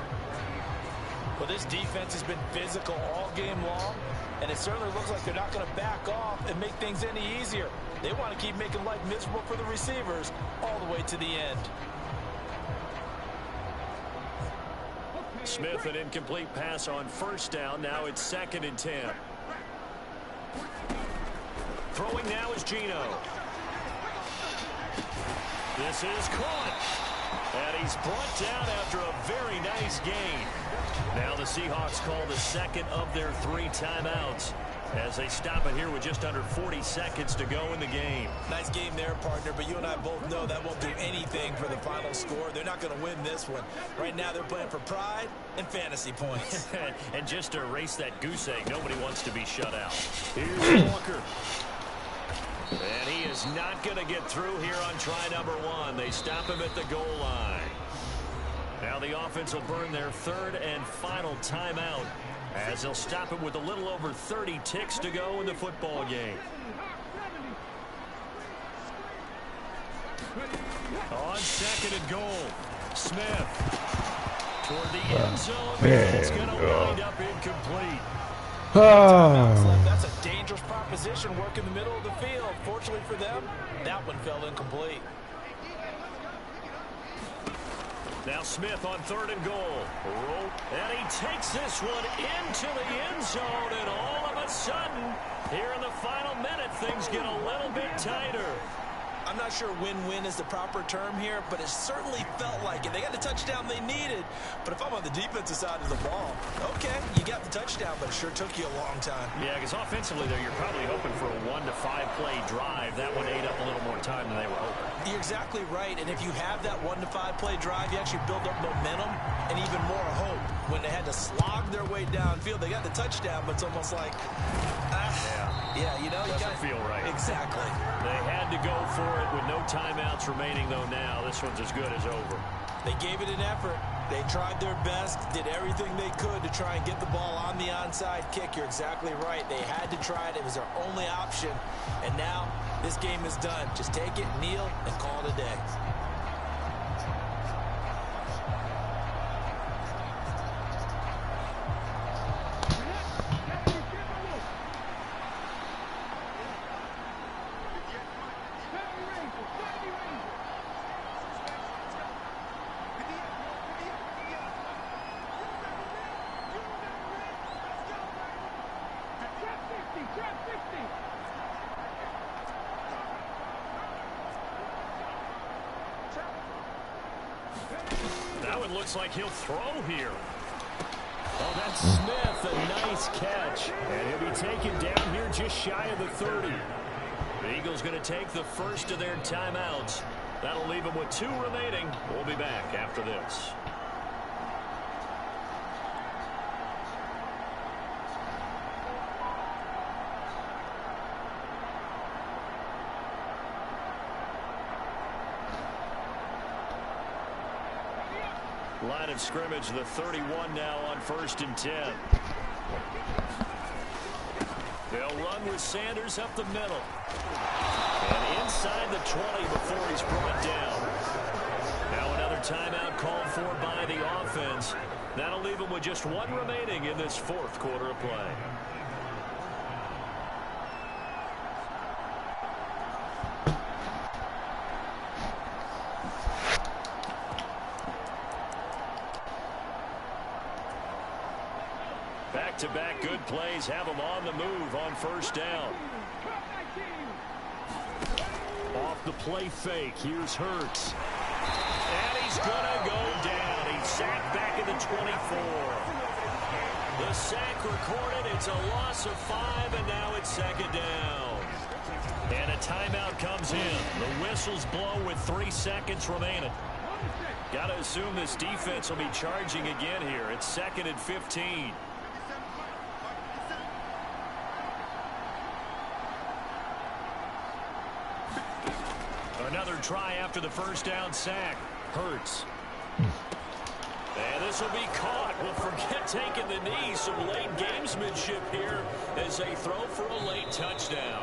Well, this defense has been physical all game long, and it certainly looks like they're not going to back off and make things any easier. They want to keep making life miserable for the receivers all the way to the end.
Smith, an incomplete pass on first down. Now it's 2nd and 10. Throwing now is Geno. This is caught. And he's brought down after a very nice gain. Now the Seahawks call the second of their 3 timeouts as they stop it here with just under 40 seconds to go in the game.
Nice game there, partner, but you and I both know that won't do anything for the final score. They're not going to win this one. Right now they're playing for pride and fantasy points.
And just to erase that goose egg, nobody wants to be shut out. Here's Walker. And he is not going to get through here on try number 1. They stop him at the goal line. Now the offense will burn their 3rd and final timeout as they'll stop it with a little over 30 ticks to go in the football game. On 2nd and goal, Smith toward the end zone. It's going to wind up incomplete.
That's a dangerous proposition, work in the middle of the field. Fortunately for them, that one fell incomplete.
Now Smith on 3rd and goal. And he takes this one into the end zone, and all of a sudden, here in the final minute, things get a little bit tighter.
I'm not sure win-win is the proper term here, but it certainly felt like it. They got the touchdown they needed, but if I'm on the defensive side of the ball, okay, you got the touchdown, but it sure took you a long time.
Yeah, because offensively, though, you're probably hoping for a 1 to 5 play drive. That one ate up a little more time than they were hoping.
You're exactly right, and if you have that 1 to 5 play drive, you actually build up momentum and even more hope. When they had to slog their way downfield, they got the touchdown, but it's almost like, yeah, you know, you
doesn't feel right.
Exactly.
They had to go for it with no timeouts remaining, though. Now this one's as good as over.
They gave it an effort. They tried their best, did everything they could to try and get the ball on the onside kick. You're exactly right. They had to try it. It was their only option. And now this game is done. Just take it, kneel, and call it a day.
Looks like he'll throw here. Oh, that's Smith. A nice catch. And he'll be taken down here just shy of the 30. The Eagles going to take the first of their timeouts. That'll leave them with 2 remaining. We'll be back after this. Line of scrimmage, the 31 now on 1st and 10. They'll run with Sanders up the middle. And inside the 20 before he's brought down. Now another timeout called for by the offense. That'll leave them with just 1 remaining in this 4th quarter of play. Back-to-back good plays have them on the move on 1st down. Off the play fake, here's Hurts. And he's going to go down. He's sacked back at the 24. The sack recorded. It's a loss of 5, and now it's 2nd down. And a timeout comes in. The whistles blow with 3 seconds remaining. Got to assume this defense will be charging again here. It's 2nd and 15. Another try after the first down sack. Hurts. And this will be caught. Well, forget taking the knee. Some late gamesmanship here as they throw for a late touchdown.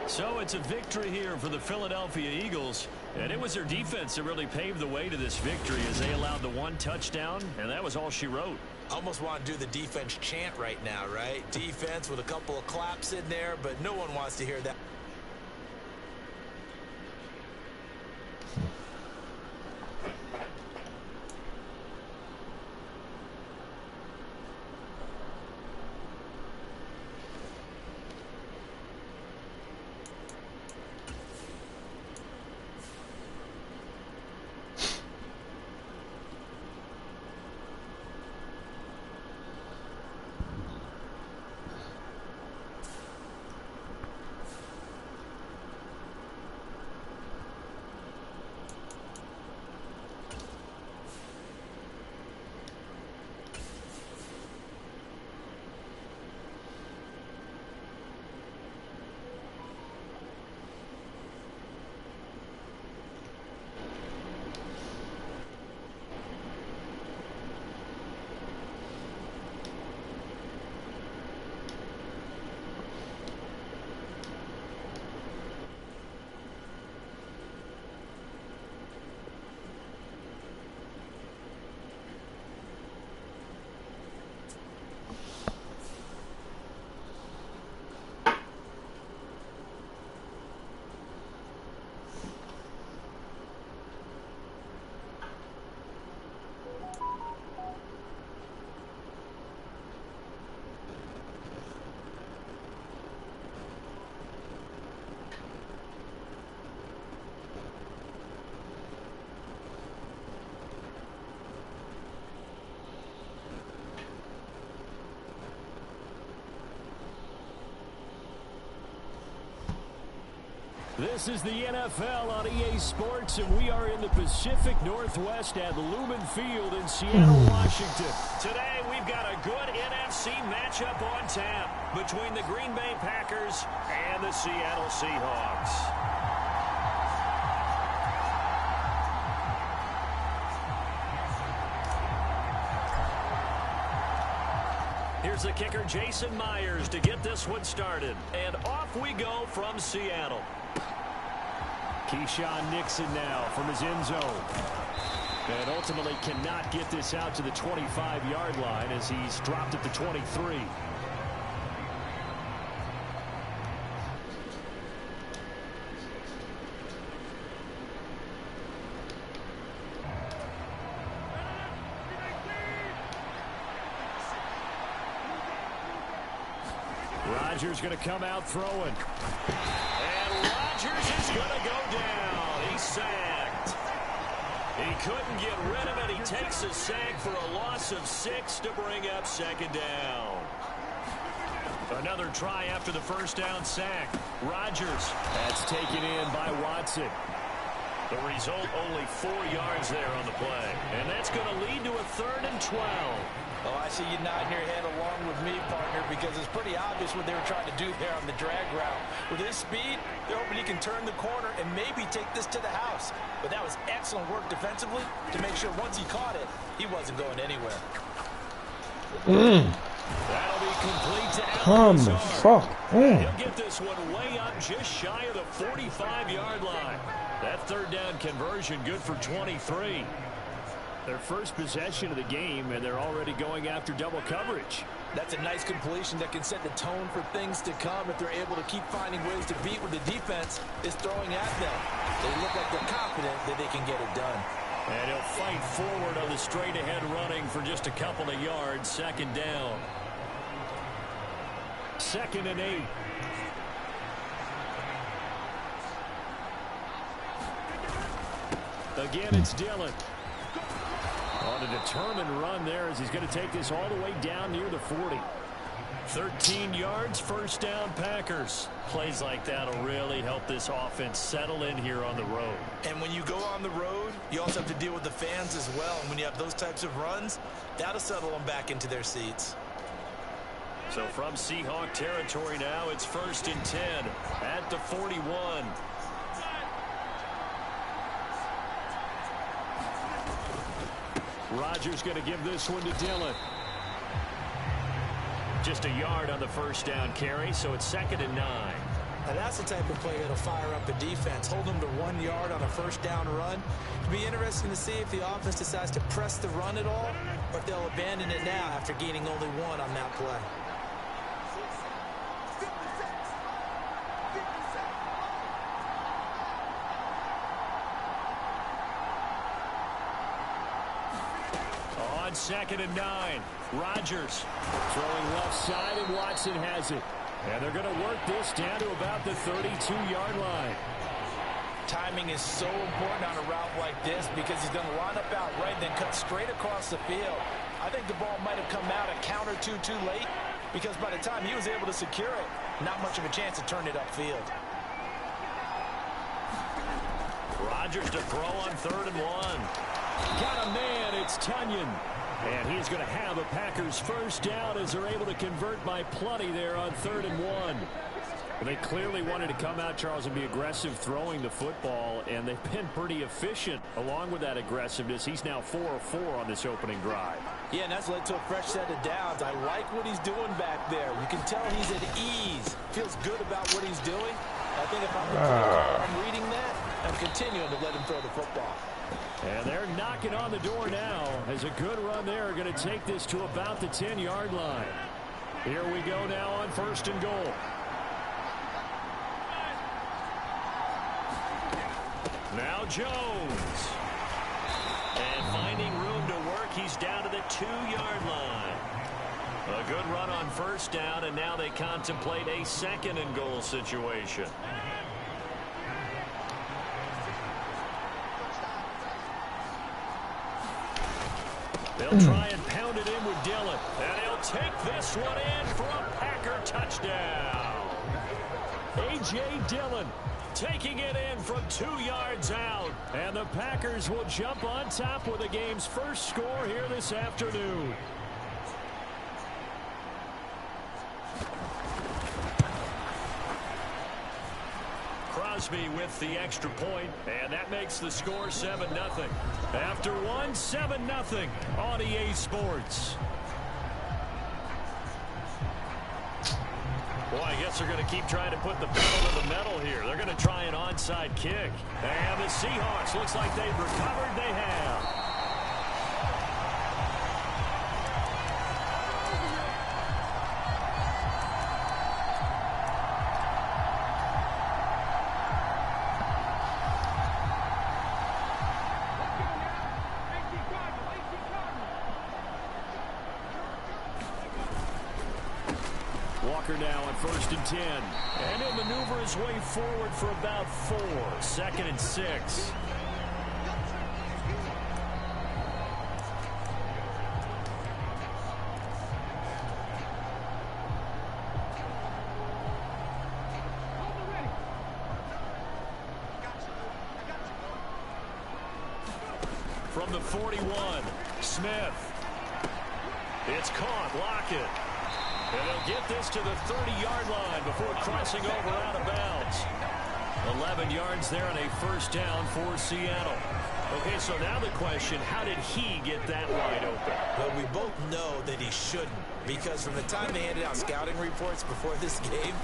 So it's a victory here for the Philadelphia Eagles. And it was their defense that really paved the way to this victory as they allowed the one touchdown, and that was all she wrote.
Almost want to do the defense chant right now, right? Defense with a couple of claps in there, but no one wants to hear that.
This is the NFL on EA Sports, and we are in the Pacific Northwest at Lumen Field in Seattle, Washington.
Today, we've got a good NFC matchup on tap between the Green Bay Packers and the Seattle Seahawks. Here's the kicker, Jason Myers, to get this one started. And off we go from Seattle.
Keyshawn Nixon now from his end zone. And ultimately cannot get this out to the 25-yard line as he's dropped at the 23. Rodgers going to come out throwing.
And Rodgers is going to go down. He's sacked. He couldn't get rid of it. He takes a sack for a loss of 6 to bring up second down. Another try after the first down sack. Rodgers.
That's taken in by Watson.
The result, only 4 yards there on the play. And that's going to lead to a 3rd and 12.
Oh, I see you nodding your head along with me, partner, because it's pretty obvious what they were trying to do there on the drag route. With his speed, they're hoping he can turn the corner and maybe take this to the house. But that was excellent work defensively to make sure once he caught it, he wasn't going anywhere.
That'll be complete to
Come the fuck on.
He'll get this one way up just shy of the 45-yard line. That 3rd down conversion good for 23.
Their first possession of the game, and they're already going after double coverage.
That's a nice completion that can set the tone for things to come if they're able to keep finding ways to beat what the defense is throwing at them. They look like they're confident that they can get it done.
And he'll fight forward on the straight-ahead running for just a couple of yards. 2nd down.
2nd and 8. Again, it's Dillon. On a determined run there as he's going to take this all the way down near the 40.
13 yards, 1st down Packers. Plays like that will really help this offense settle in here on the road.
And when you go on the road, you also have to deal with the fans as well. And when you have those types of runs, that'll settle them back into their seats.
So from Seahawk territory now, it's 1st and 10 at the 41.
Rodgers going to give this one to Dillon.
Just a yard on the first down carry, so it's 2nd and 9.
Now that's the type of play that'll fire up a defense. Hold them to 1 yard on a first down run. It'll be interesting to see if the offense decides to press the run at all, or if they'll abandon it now after gaining only 1 on that play.
On 2nd and 9, Rodgers throwing left side, and Watson has it. And they're going to work this down to about the 32-yard line.
Timing is so important on a route like this because he's going to line up out right, then cut straight across the field. I think the ball might have come out a count or two too late because by the time he was able to secure it, not much of a chance to turn it upfield.
Rodgers to throw on 3rd and 1.
Got a man, it's Tunyon. And he's going to have a Packers first down as they're able to convert by plenty there on 3rd and 1. Well, they clearly wanted to come out, Charles, and be aggressive throwing the football, and they've been pretty efficient along with that aggressiveness. He's now 4 of 4 on this opening drive.
Yeah, and that's led to a fresh set of downs. I like what he's doing back there. You can tell he's at ease. Feels good about what he's doing. I think if I'm the I'm reading that, I'm continuing to let him throw the football.
And they're knocking on the door now as a good run there. Going to take this to about the 10-yard line. Here we go now on 1st and goal. Now Jones. And finding room to work, he's down to the 2-yard line. A good run on first down, and now they contemplate a 2nd and goal situation. They'll try and pound it in with Dillon. And he'll take this one in for a Packer touchdown. A.J. Dillon taking it in from 2 yards out. And the Packers will jump on top with the game's first score here this afternoon. Crosby with the extra point, and that makes the score 7-0. After one, 7-0 on EA Sports. Boy, I guess they're going to keep trying to put the pedal to the metal here. They're going to try an onside kick. And the Seahawks, looks like they've recovered. They have. Walker now on 1st and 10. And he'll maneuver his way forward for about 4. 2nd and 6. From the 41, Smith. It's caught. Lockett. And they'll get this to the 30-yard line before crossing over out of bounds. 11 yards there on a first down for Seattle. Okay, so now the question, how did he get that wide open?
Well, we both know that he shouldn't, because from the time they handed out scouting reports before this game,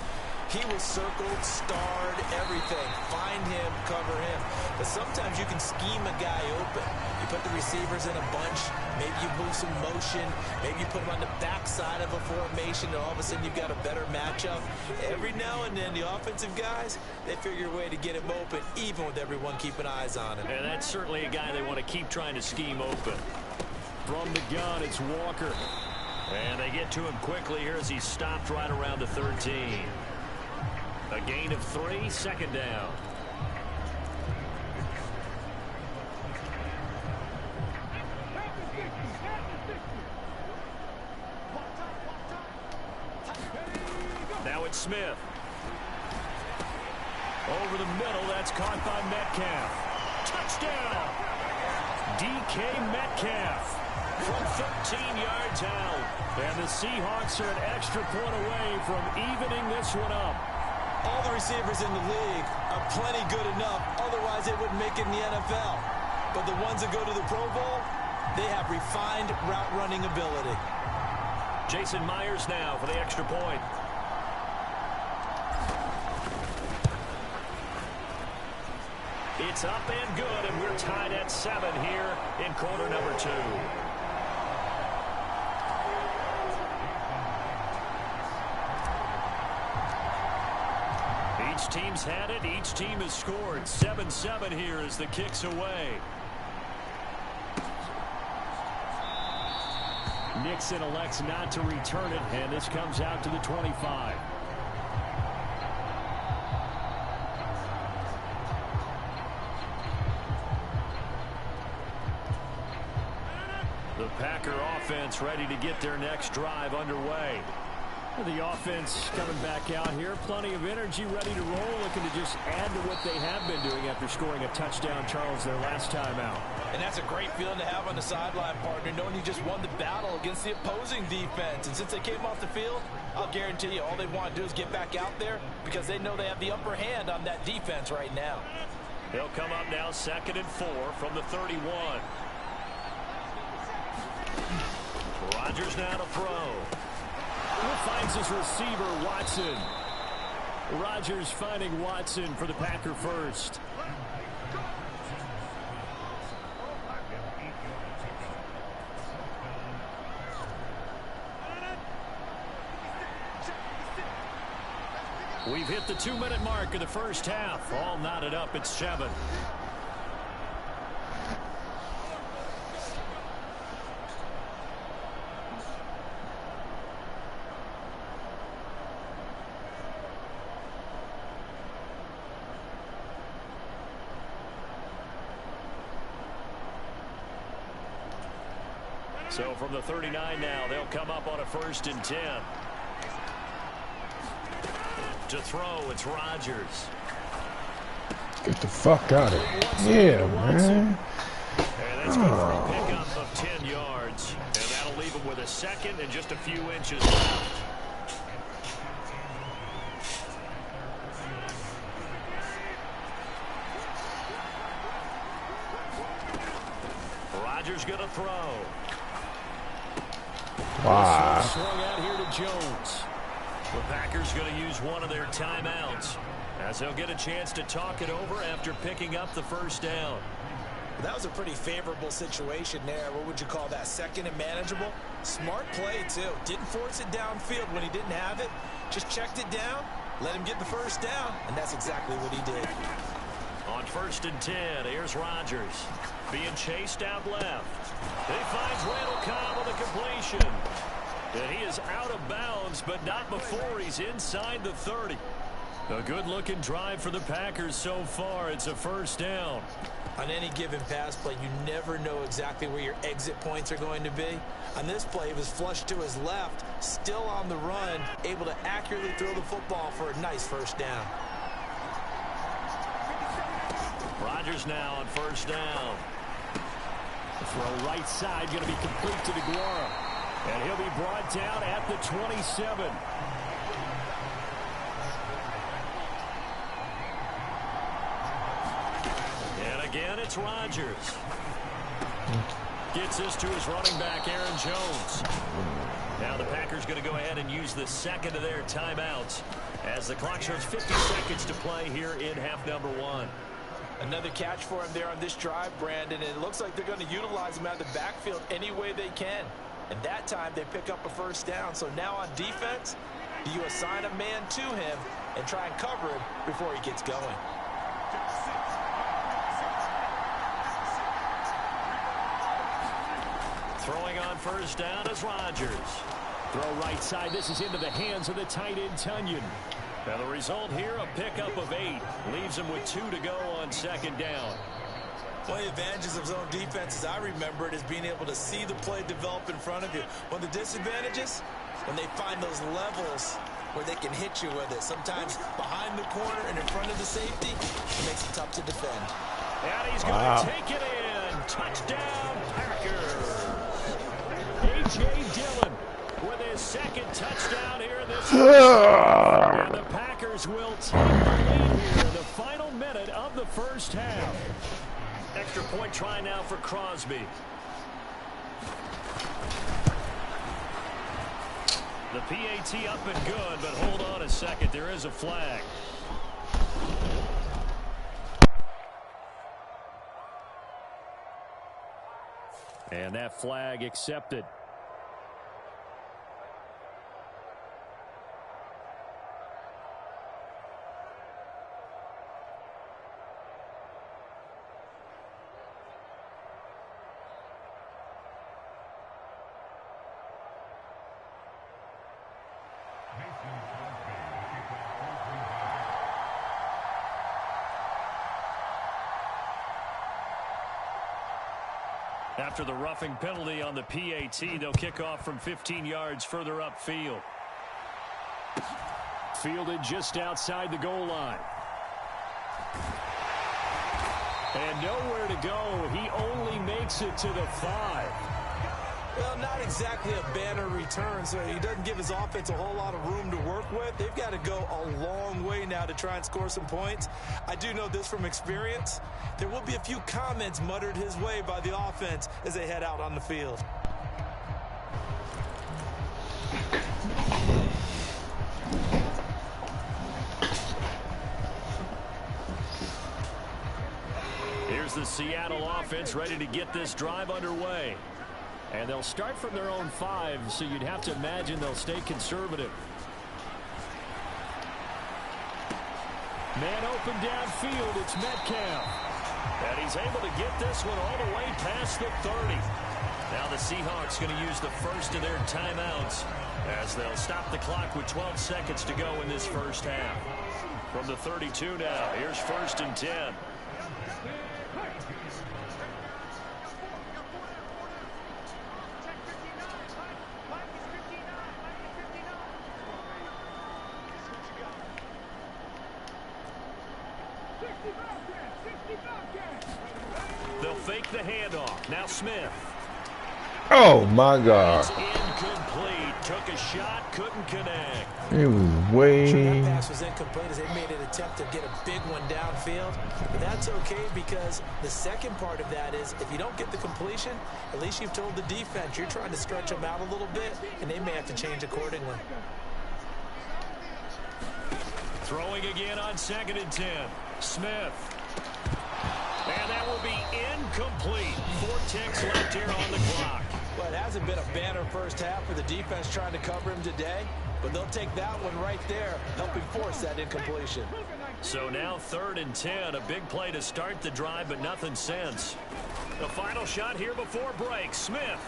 he was circled, starred, everything. Find him, cover him. But sometimes you can scheme a guy open. You put the receivers in a bunch. Maybe you move some motion. Maybe you put them on the backside of a formation, and all of a sudden you've got a better matchup. Every now and then, the offensive guys, they figure a way to get him open, even with everyone keeping eyes on him.
And that's certainly a guy they want to keep trying to scheme open. From the gun, it's Walker. And they get to him quickly here as he's stopped right around the 13. A gain of 3, 2nd down. Now it's Smith. Over the middle, that's caught by Metcalf. Touchdown! DK Metcalf from 13 yards out. And the Seahawks are an extra point away from evening this one up.
All the receivers in the league are plenty good enough. Otherwise, they wouldn't make it in the NFL. But the ones that go to the Pro Bowl, They have refined route running ability.
Jason Myers now for the extra point. It's up and good, and we're tied at 7 here in quarter number 2. Each team's had it. Each team has scored. 7-7 here as the kick's away.
Nixon elects not to return it, and this comes out to the 25.
The Packer offense ready to get their next drive underway.
The offense coming back out here. Plenty of energy, ready to roll, looking to just add to what they have been doing after scoring a touchdown, Charles, their last time out.
And that's a great feeling to have on the sideline, partner, knowing you just won the battle against the opposing defense. And since they came off the field, I'll guarantee you all they want to do is get back out there because they know they have the upper hand on that defense right now.
They'll come up now 2nd and 4 from the 31. Rodgers now to throw.
Finds his receiver, Watson. Rodgers finding Watson for the Packer first.
We've hit the 2-minute mark of the first half. All knotted up at 7. So from the 39 now, they'll come up on a 1st and 10. To throw, it's Rodgers.
Get the fuck out of here. Yeah, man.
And that's good for a pickup of 10 yards. And that'll leave him with a 2nd and just a few inches left. Rodgers going to throw.
Wow.
Swung out here to Jones. The Packers going to use one of their timeouts as they'll get a chance to talk it over after picking up the 1st down.
That was a pretty favorable situation there. What would you call that? 2nd and manageable? Smart play, too. Didn't force it downfield when he didn't have it. Just checked it down, let him get the 1st down, and that's exactly what he did.
On 1st and 10, here's Rodgers. Being chased out left. He finds Randall Cobb on the completion. And he is out of bounds, but not before he's inside the 30. A good-looking drive for the Packers so far. It's a 1st down.
On any given pass play, you never know exactly where your exit points are going to be. On this play, he was flushed to his left, still on the run, able to accurately throw the football for a nice 1st down.
Rodgers now on 1st down.
The throw right side going to be complete to DeGuara. And he'll be brought down at the 27.
And again, it's Rodgers. Gets this to his running back, Aaron Jones. Now the Packers going to go ahead and use the 2nd of their timeouts as the clock shows 50 seconds to play here in half number 1.
Another catch for him there on this drive, Brandon. And it looks like they're going to utilize him out of the backfield any way they can. And that time they pick up a 1st down. So now on defense, do you assign a man to him and try and cover him before he gets going?
Throwing on 1st down is Rodgers.
Throw right side. This is into the hands of the tight end, Tunyon.
And the result here, a pickup of 8. Leaves him with 2 to go on 2nd down.
One of the advantages of zone defense, as I remember it, is being able to see the play develop in front of you. One of the disadvantages, when they find those levels where they can hit you with it. Sometimes behind the corner and in front of the safety, it makes it tough to defend.
And he's going to take it in. Touchdown, Packers. A.J. Dillon with his 2nd touchdown here in this game. And the Packers will take the lead here in the final minute of the 1st half. Extra point try now for Crosby. The PAT up and good, but hold on a second. There is a flag. And that flag accepted. After the roughing penalty on the PAT, they'll kick off from 15 yards further upfield. Fielded just outside the goal line. And nowhere to go. He only makes it to the 5.
Well, not exactly a banner return, so he doesn't give his offense a whole lot of room to work with. They've got to go a long way now to try and score some points. I do know this from experience. There will be a few comments muttered his way by the offense as they head out on the field.
Here's the Seattle offense ready to get this drive underway. And they'll start from their own 5, so you'd have to imagine they'll stay conservative. Man open downfield, it's Metcalf. And he's able to get this one all the way past the 30. Now the Seahawks going to use the first of their timeouts as they'll stop the clock with 12 seconds to go in this first half. From the 32 now, here's 1st and 10. They'll fake the handoff. Now Smith.
Oh, my God.
It's incomplete. Took a shot, couldn't connect.
It was way...
Sure, that pass was incomplete as they made an attempt to get a big one downfield. But that's okay because the second part of that is if you don't get the completion, at least you've told the defense you're trying to stretch them out a little bit, and they may have to change accordingly.
Throwing again on 2nd and 10. Smith. And that will be incomplete. 4 ticks left here on the clock.
Well, it hasn't been a banner first half for the defense trying to cover him today, but they'll take that one right there, helping force that incompletion.
So now 3rd and 10, a big play to start the drive, but nothing since. The final shot here before break. Smith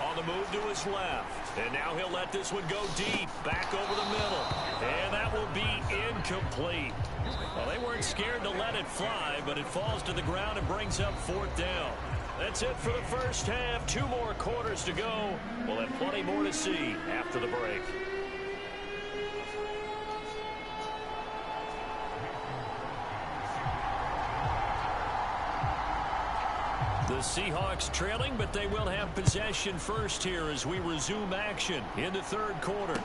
on the move to his left. And now he'll let this one go deep, back over the middle. And that will be incomplete. Well, they weren't scared to let it fly, but it falls to the ground and brings up 4th down. That's it for the first half. 2 more quarters to go. We'll have plenty more to see after the break. The Seahawks trailing, but they will have possession first here as we resume action in the 3rd quarter.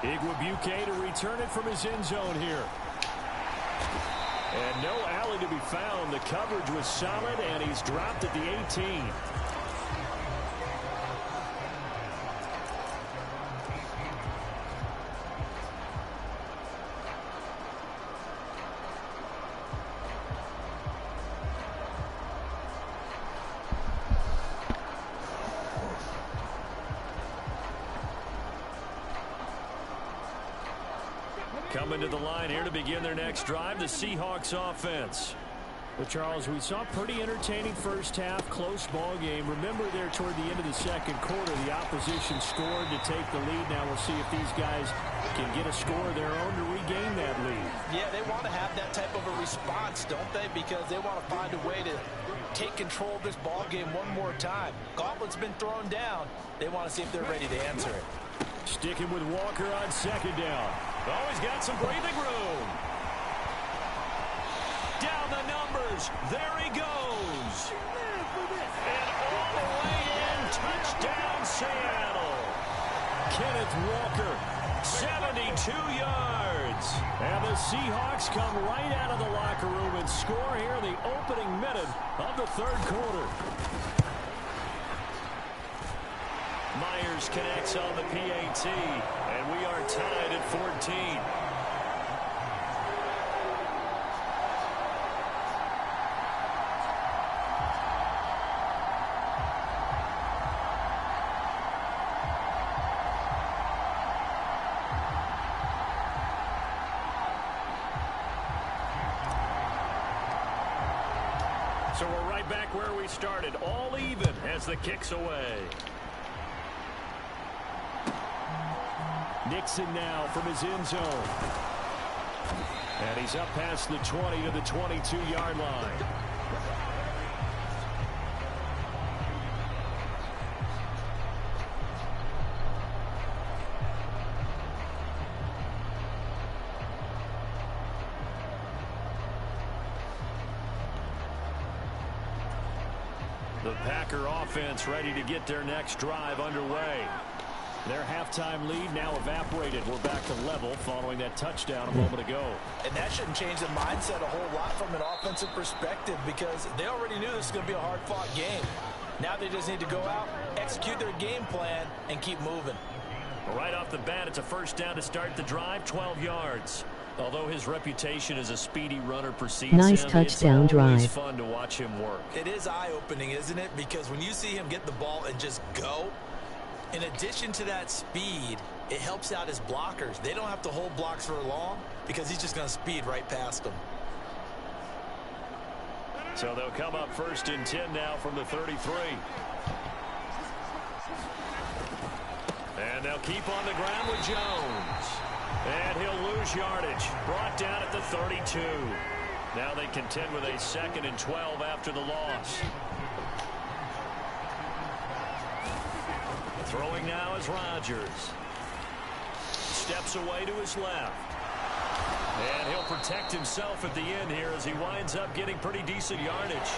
Igwebuike to return it from his end zone here. And no alley to be found. The coverage was solid, and he's dropped at the 18. Coming to the line here to begin their next drive, the Seahawks offense.
Well, Charles, we saw a pretty entertaining first half, close ball game. Remember there toward the end of the 2nd quarter, the opposition scored to take the lead. Now we'll see if these guys can get a score of their own to regain that lead.
Yeah, they want to have that type of a response, don't they? Because they want to find a way to take control of this ball game one more time. Gauntlet's been thrown down. They want to see if they're ready to answer it.
Sticking with Walker on 2nd down. Oh, he's got some breathing room. Down the numbers. There he goes. And all the way in. Touchdown, Seattle. Kenneth Walker, 72 yards. And the Seahawks come right out of the locker room and score here in the opening minute of the 3rd quarter. Myers first connects on the PAT, and we are tied at 14. So we're right back where we started, all even as the kick's away. Nixon now from his end zone. And he's up past the 20 to the 22-yard line. The Packer offense ready to get their next drive underway. Their halftime lead now evaporated. We're back to level following that touchdown a moment ago.
And that shouldn't change the mindset a whole lot from an offensive perspective because they already knew this was going to be a hard-fought game. Now they just need to go out, execute their game plan, and keep moving.
Right off the bat, it's a first down to start the drive, 12 yards. Although his reputation as a speedy runner precedes
nice
him,
touchdown
it's always
drive.
fun to watch him work.
It is eye-opening, isn't it? Because when you see him get the ball and just go, in addition to that speed, it helps out his blockers. They don't have to hold blocks for long because he's just going to speed right past them.
So they'll come up first and 10 now from the 33. And they'll keep on the ground with Jones. And he'll lose yardage. Brought down at the 32. Now they contend with a 2nd and 12 after the loss. Throwing now is Rodgers. Steps away to his left. And he'll protect himself at the end here as he winds up getting pretty decent yardage.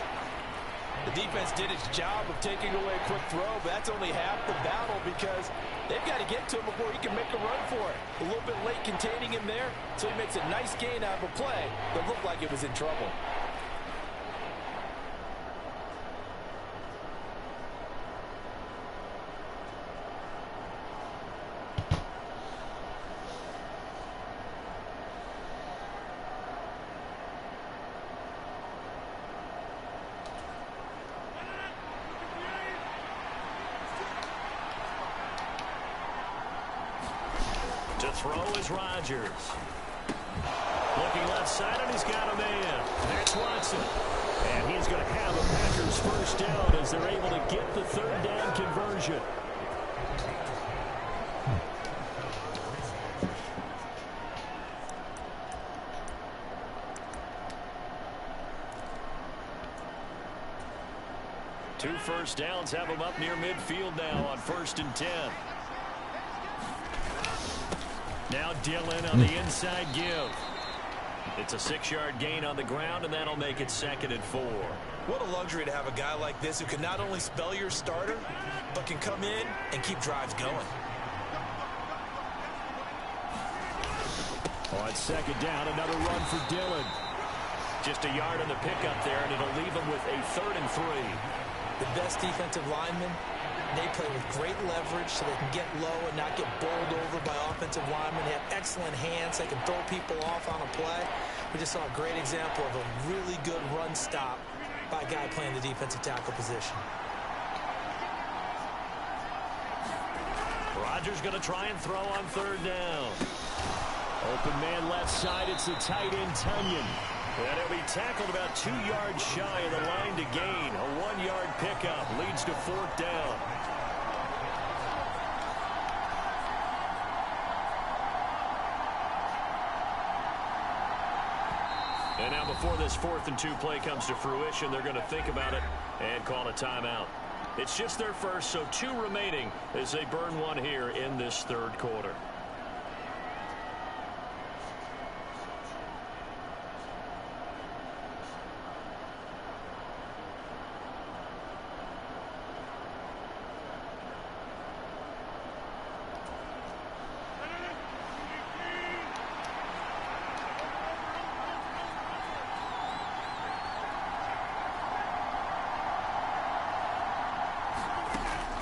The defense did its job of taking away a quick throw, but that's only half the battle because they've got to get to him before he can make a run for it. A little bit late containing him there, so he makes a nice gain out of a play that looked like it was in trouble.
To throw is Rodgers. Looking left side, and he's got a man. That's Watson. And he's going to have a Packers first down as they're able to get the 3rd down conversion. Two first downs have them up near midfield now on 1st and 10. Now Dillon on the inside give. It's a 6-yard gain on the ground, and that'll make it 2nd and 4.
What a luxury to have a guy like this who can not only spell your starter, but can come in and keep drives going.
On 2nd down, another run for Dillon.
Just a yard on the pickup there, and it'll leave him with a 3rd and 3.
The best defensive linemen, they play with great leverage so they can get low and not get bowled over by offensive linemen. They have excellent hands. They can throw people off on a play. We just saw a great example of a really good run stop by a guy playing the defensive tackle position.
Rodgers going to try and throw on 3rd down.
Open man left side. It's the tight end, Tunyon.
And he'll be tackled about 2 yards shy of the line to gain. A 1-yard pickup leads to 4th down. And now before this 4th and 2 play comes to fruition, they're going to think about it and call a timeout. It's just their first, so 2 remaining as they burn one here in this 3rd quarter.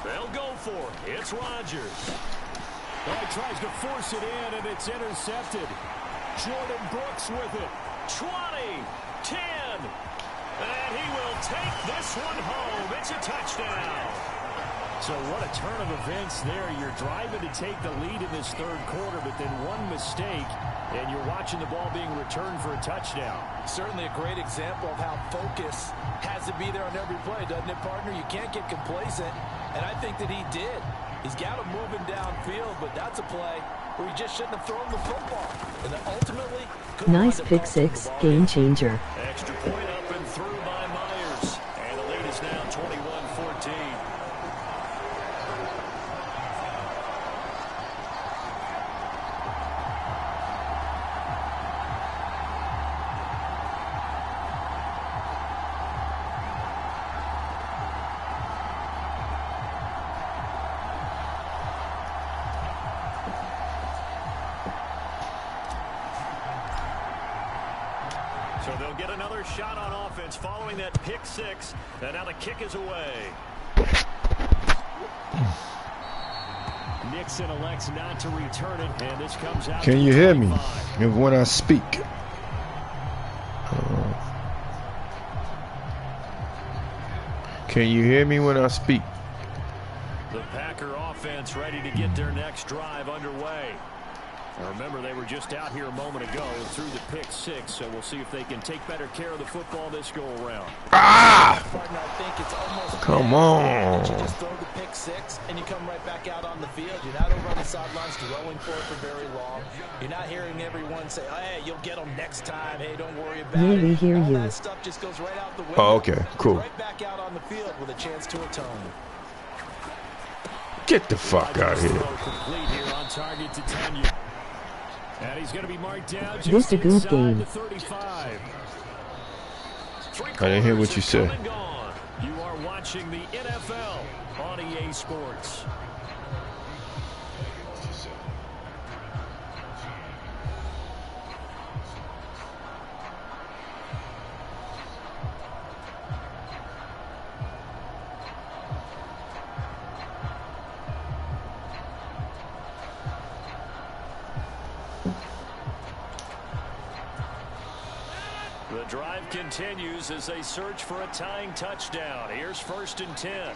They'll will go for it. It's Rodgers.
Well, he tries to force it in, and it's intercepted. Jordan Brooks with it.
20, 10, and he will take this one home. It's a touchdown.
So what a turn of events there. You're driving to take the lead in this third quarter, but then one mistake, and you're watching the ball being returned for a touchdown.
Certainly a great example of how focus has to be there on every play, doesn't it, partner? You can't get complacent, and I think that he did. He's got him moving downfield, but that's a play where he just shouldn't have thrown the football. And then ultimately,
Nice pick six, game changer.
Extra point up and through by Myers. And the lead is now 21-14. So they'll get another shot on offense following that pick six. And now the kick is away.
Nixon elects not to return it, and this comes out.
Can you hear me when I speak? Can you hear me when I speak?
The Packer offense ready to get their next drive underway. Now remember, they were just out here a moment ago and threw the pick six, so we'll see if they can take better care of the football this go-around.
Ah!
Partner, I think it's almost
Come on.
you just throw the pick six and you come right back out on the field. You're not over on the sidelines dwelling for it for very long. You're not hearing everyone say, hey, you'll get them next time. Hey, don't worry about
Yeah,
it.
we hear
All
you.
that stuff just goes right out the window.
Oh, okay, cool.
Right back out on the field with a chance to atone.
Get the fuck out of here.
Complete here on target to Tanya. And he's going to be marked down just
This a good
inside
game.
the 35.
I didn't hear what you said.
You are watching the NFL on EA Sports. The drive continues as they search for a tying touchdown. Here's 1st and 10.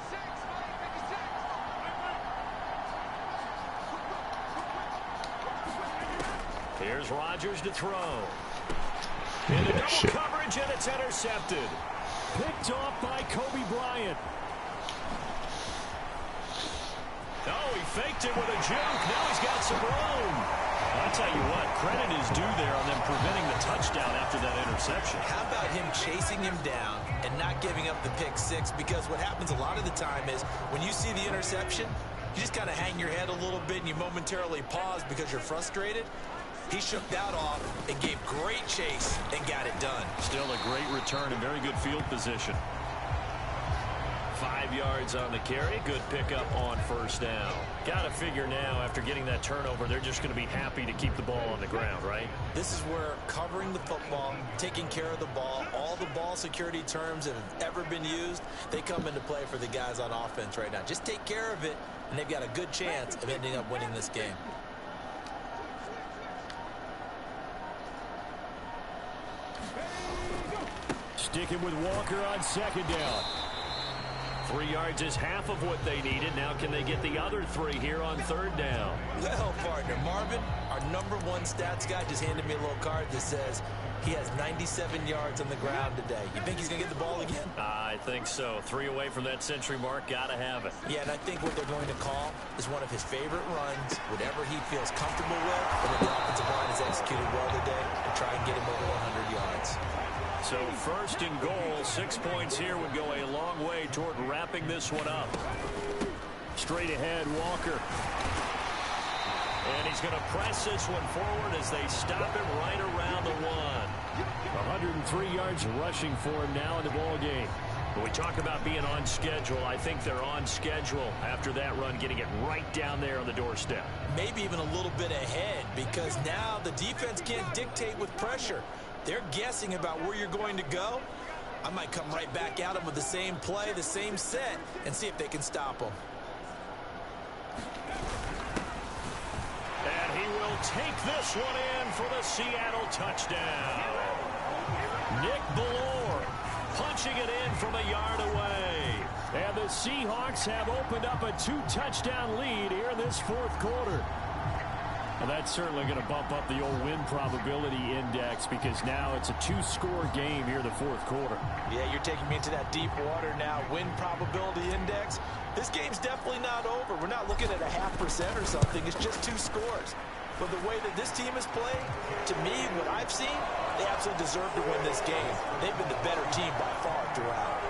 Here's Rodgers to throw. Into double
shit.
coverage, and it's intercepted.
Picked off by Kobe Bryant.
Oh, he faked it with a juke. Now he's got some room. I'll tell you what, credit is due there on them preventing the touchdown after that interception.
How about him chasing him down and not giving up the pick six? Because what happens a lot of the time is when you see the interception, you just kind of hang your head a little bit and you momentarily pause because you're frustrated. He shook that off and gave great chase and got it done.
Still a great return and very good field position. 5 yards on the carry. Good pickup on 1st down. Got to figure now, after getting that turnover, they're just going to be happy to keep the ball on the ground, right?
This is where covering the football, taking care of the ball, all the ball security terms that have ever been used, they come into play for the guys on offense right now. Just take care of it, and they've got a good chance of ending up winning this game.
Sticking with Walker on 2nd down.
3 yards is half of what they needed. Now can they get the other 3 here on 3rd down?
Well, partner, Marvin, our #1 stats guy, just handed me a little card that says he has 97 yards on the ground today. You think he's going to get the ball again?
I think so. 3 away from that century mark. Got to have it.
Yeah, and I think what they're going to call is one of his favorite runs, whatever he feels comfortable with, and if the offensive line has executed well today, and try and get him over 100 yards.
So 1st and goal, 6 points here would go a long way toward wrapping this one up.
Straight ahead, Walker.
And he's going to press this one forward as they stop him right around the 1.
103 yards rushing for him now in the ball game.
When we talk about being on schedule, I think they're on schedule after that run, getting it right down there on the doorstep.
Maybe even a little bit ahead, because now the defense can't dictate with pressure. They're guessing about where you're going to go. I might come right back at them with the same play, the same set, and see if they can stop them.
take this one in for the Seattle touchdown. Nick Ballore punching it in from a yard away. And the Seahawks have opened up a 2-touchdown lead here in this fourth quarter. And that's certainly going to bump up the old win probability index because now it's a 2-score game here in the fourth quarter.
Yeah, you're taking me into that deep water now. Win probability index. This game's definitely not over. We're not looking at a 0.5% or something. It's just 2 scores. But the way that this team has played, to me, what I've seen, they absolutely deserve to win this game. They've been the better team by far throughout.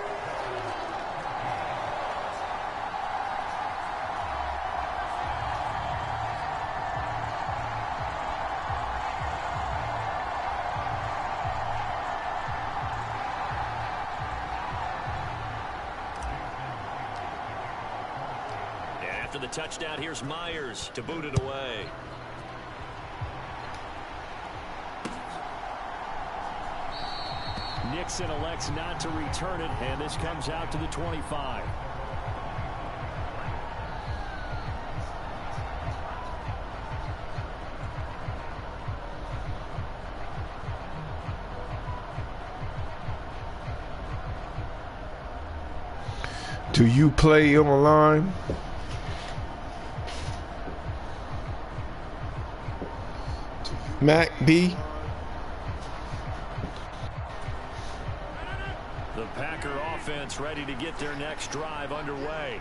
After the touchdown, here's Myers to boot it away.
Nixon elects not to return it, and this comes out to the 25.
Do you play online? Mac B?
The Packer offense ready to get their next drive underway.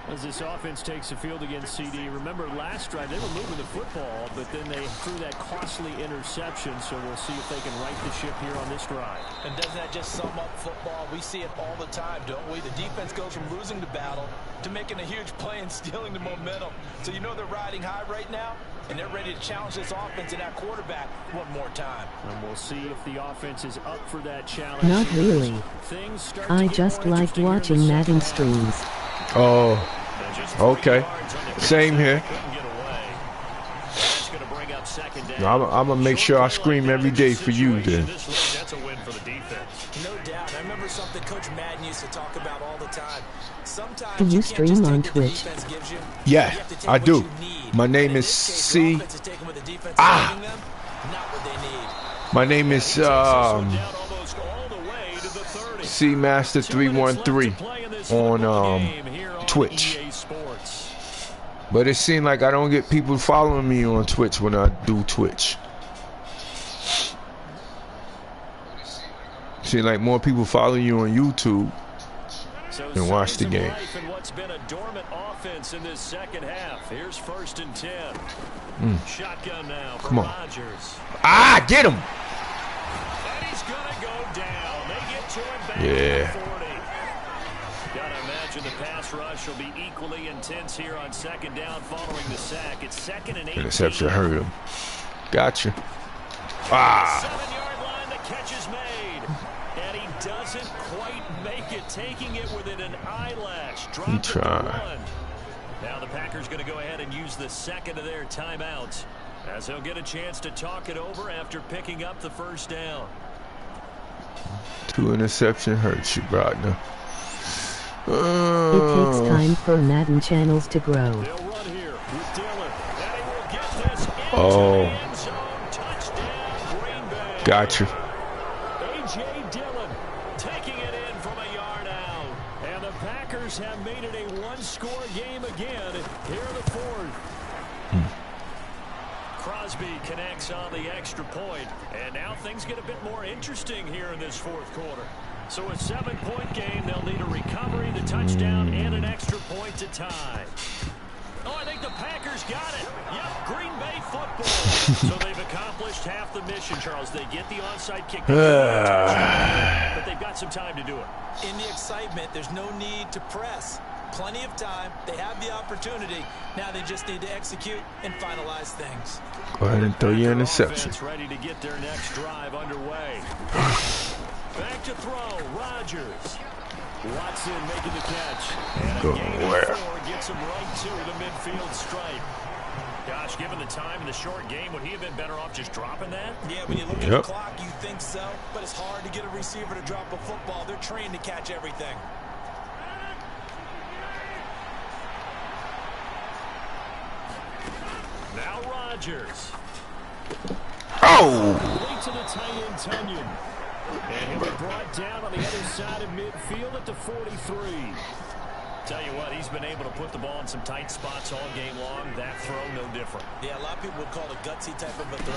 As this offense takes the field against CD, remember last drive they were moving the football, but then they threw that costly interception, so we'll see if they can right the ship here on this drive.
And doesn't that just sum up football? We see it all the time, don't we? The defense goes from losing the battle to making a huge play and stealing the momentum. So you know they're riding high right now, and they're ready to challenge this offense and that quarterback one more time.
And we'll see if the offense is up for that challenge.
Not really. I just like watching Madden streams.
Oh, okay. Same here. I'm going to make sure I scream every day for you then.
That's a win for the defense.
No doubt. I remember something Coach Madden used to talk about all the time. Sometimes
Do you stream on Twitch?
Yeah, I do. My name is C. My name is C Master 313 on Twitch. But it seems like I don't get people following me on Twitch when I do Twitch. Seems like more people follow you on YouTube and watch the game.
What's been a dormant offense in this second half. Here's 1st and 10. Shotgun now for Rodgers.
Ah, get him!
And he's gonna go down. They get to him back
Yeah.
at the 40. Gotta imagine the pass rush will be equally intense here on 2nd down following the sack. It's 2nd and 8.
Interception hurt him. Gotcha. Ah.
7-yard line, the catch is made. And he doesn't quite make it, taking it within an eyelash. Dropped it to 1. Now the Packers going to go ahead and use the second of their timeouts as they'll get a chance to talk it over after picking up the 1st down.
2 interception hurts you, Brodner.
It takes time for Madden channels to grow.
They'll run here with Dillon, and he will get this into
Oh.
the end zone. Touchdown, Green Bay.
Gotcha.
A.J. Dillon taking it in from a yard out. And the Packers have made it a 1-score game again here in the 4th. Crosby connects on the extra point, and now things get a bit more interesting here in this 4th quarter. So a 7-point game, they'll need a recovery, the touchdown, and an extra point to tie. Oh, I think the Packers got it. Yep, Green Bay football. So they've accomplished half the mission, Charles. They get the onside kick, but they've got some time to do it.
In the excitement, there's no need to press. Plenty of time. They have the opportunity. Now they just need to execute and finalize things.
Go ahead and throw your interception.
Ready to get their next drive underway. Back to throw, Rodgers. Watson making the catch. And
Go where?
4 gets him right to the midfield stripe. Gosh, given the time in the short game, would he have been better off just dropping that?
Yeah, when you look at the clock, you think so. But it's hard to get a receiver to drop a football. They're trained to catch everything.
Now Rodgers.
Oh!
Late to the tight end, Tunyon. And he'll be brought down on the other side of midfield at the 43.
Tell you what, he's been able to put the ball in some tight spots all game long. That throw, no different.
Yeah, a lot of people would call it a gutsy type of a throw.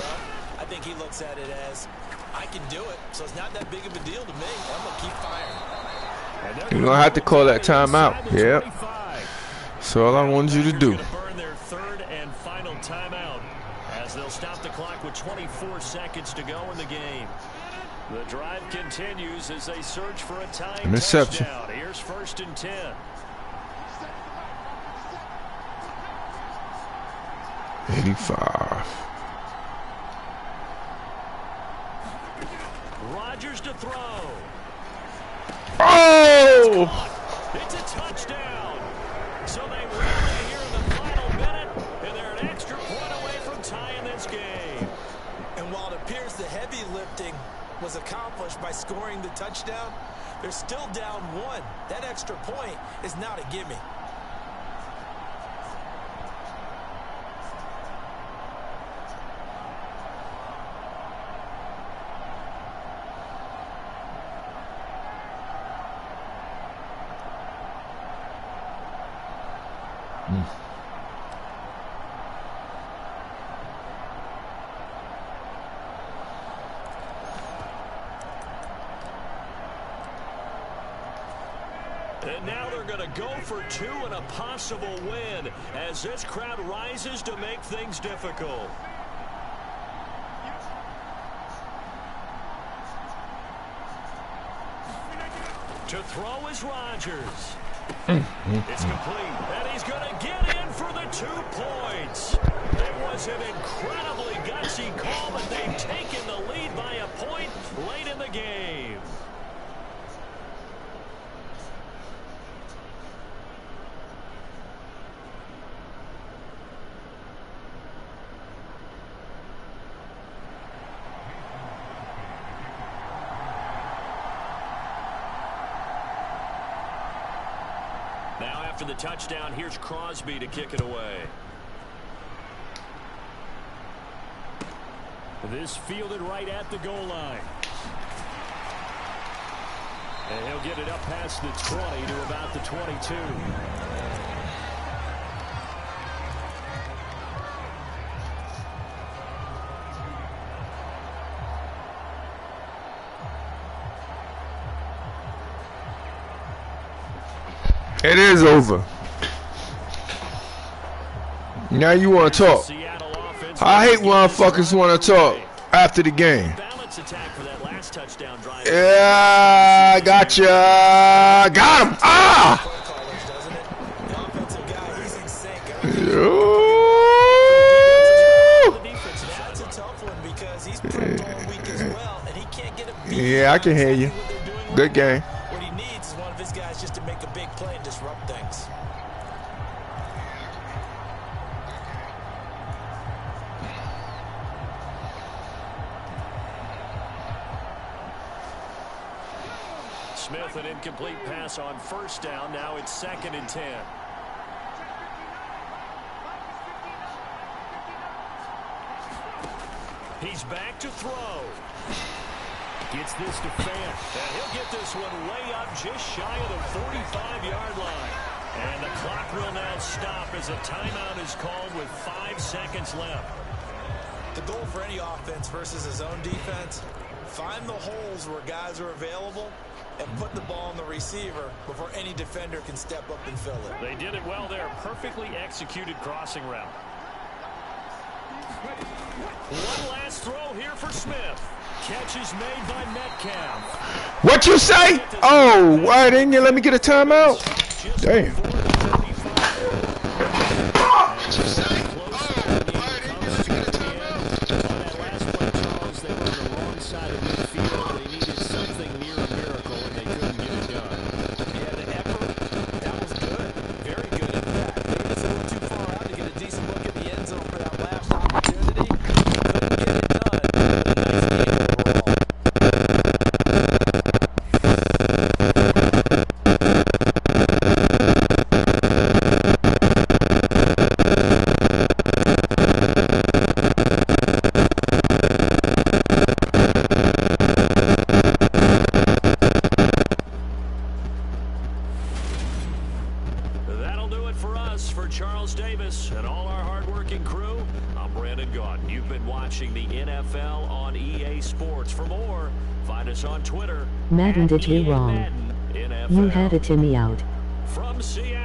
I think he looks at it as, I can do it, so it's not that big of a deal to me. I'm going to keep firing.
You're going to have to call that timeout. Yep. That's all I wanted you to do.
Burn their third and final timeout as they'll stop the clock with 24 seconds to go in the game. The drive continues as they search for a tying
interception.
Touchdown. Here's 1st and 10. Rodgers to throw.
Oh!
It's a touchdown. So they rally here in the final minute, and they're an extra point away from tying this game.
And while it appears the heavy lifting was accomplished by scoring the touchdown, they're still down 1. That extra point is not a gimme.
And now they're going to go for 2 and a possible win as this crowd rises to make things difficult. To throw is Rodgers. It's complete, and he's going to get in for the 2 points. It was an incredibly gutsy call, but they've taken the lead by a point late in the game. Now after the touchdown, here's Crosby to kick it away.
This fielded right at the goal line. And he'll get it up past the 20 to about the 22.
It is over. Now you want to talk. I hate when motherfuckers want to talk after the game. Yeah, gotcha. Got him. Ah! Yeah, I can hear you. Good game.
What he needs is one of his guys just to make a big play and disrupt things.
Smith, an incomplete pass on 1st down. Now it's 2nd and 10. He's back to throw. Gets this to Fant. And he'll get this one way up just shy of the 45-yard line. And the clock will now stop as a timeout is called with 5 seconds left.
The goal for any offense versus his own defense, find the holes where guys are available and put the ball on the receiver before any defender can step up and fill it.
They did it well there. Perfectly executed crossing route. One last throw here for Smith. Catch is made by Metcalf.
What you say? Oh, why didn't you let me get a timeout? Damn.
What you say? been watching the NFL on EA Sports. For more, find us on Twitter.
Madden, did you wrong?
Madden NFL.
You had a Timmy out.
From Seattle.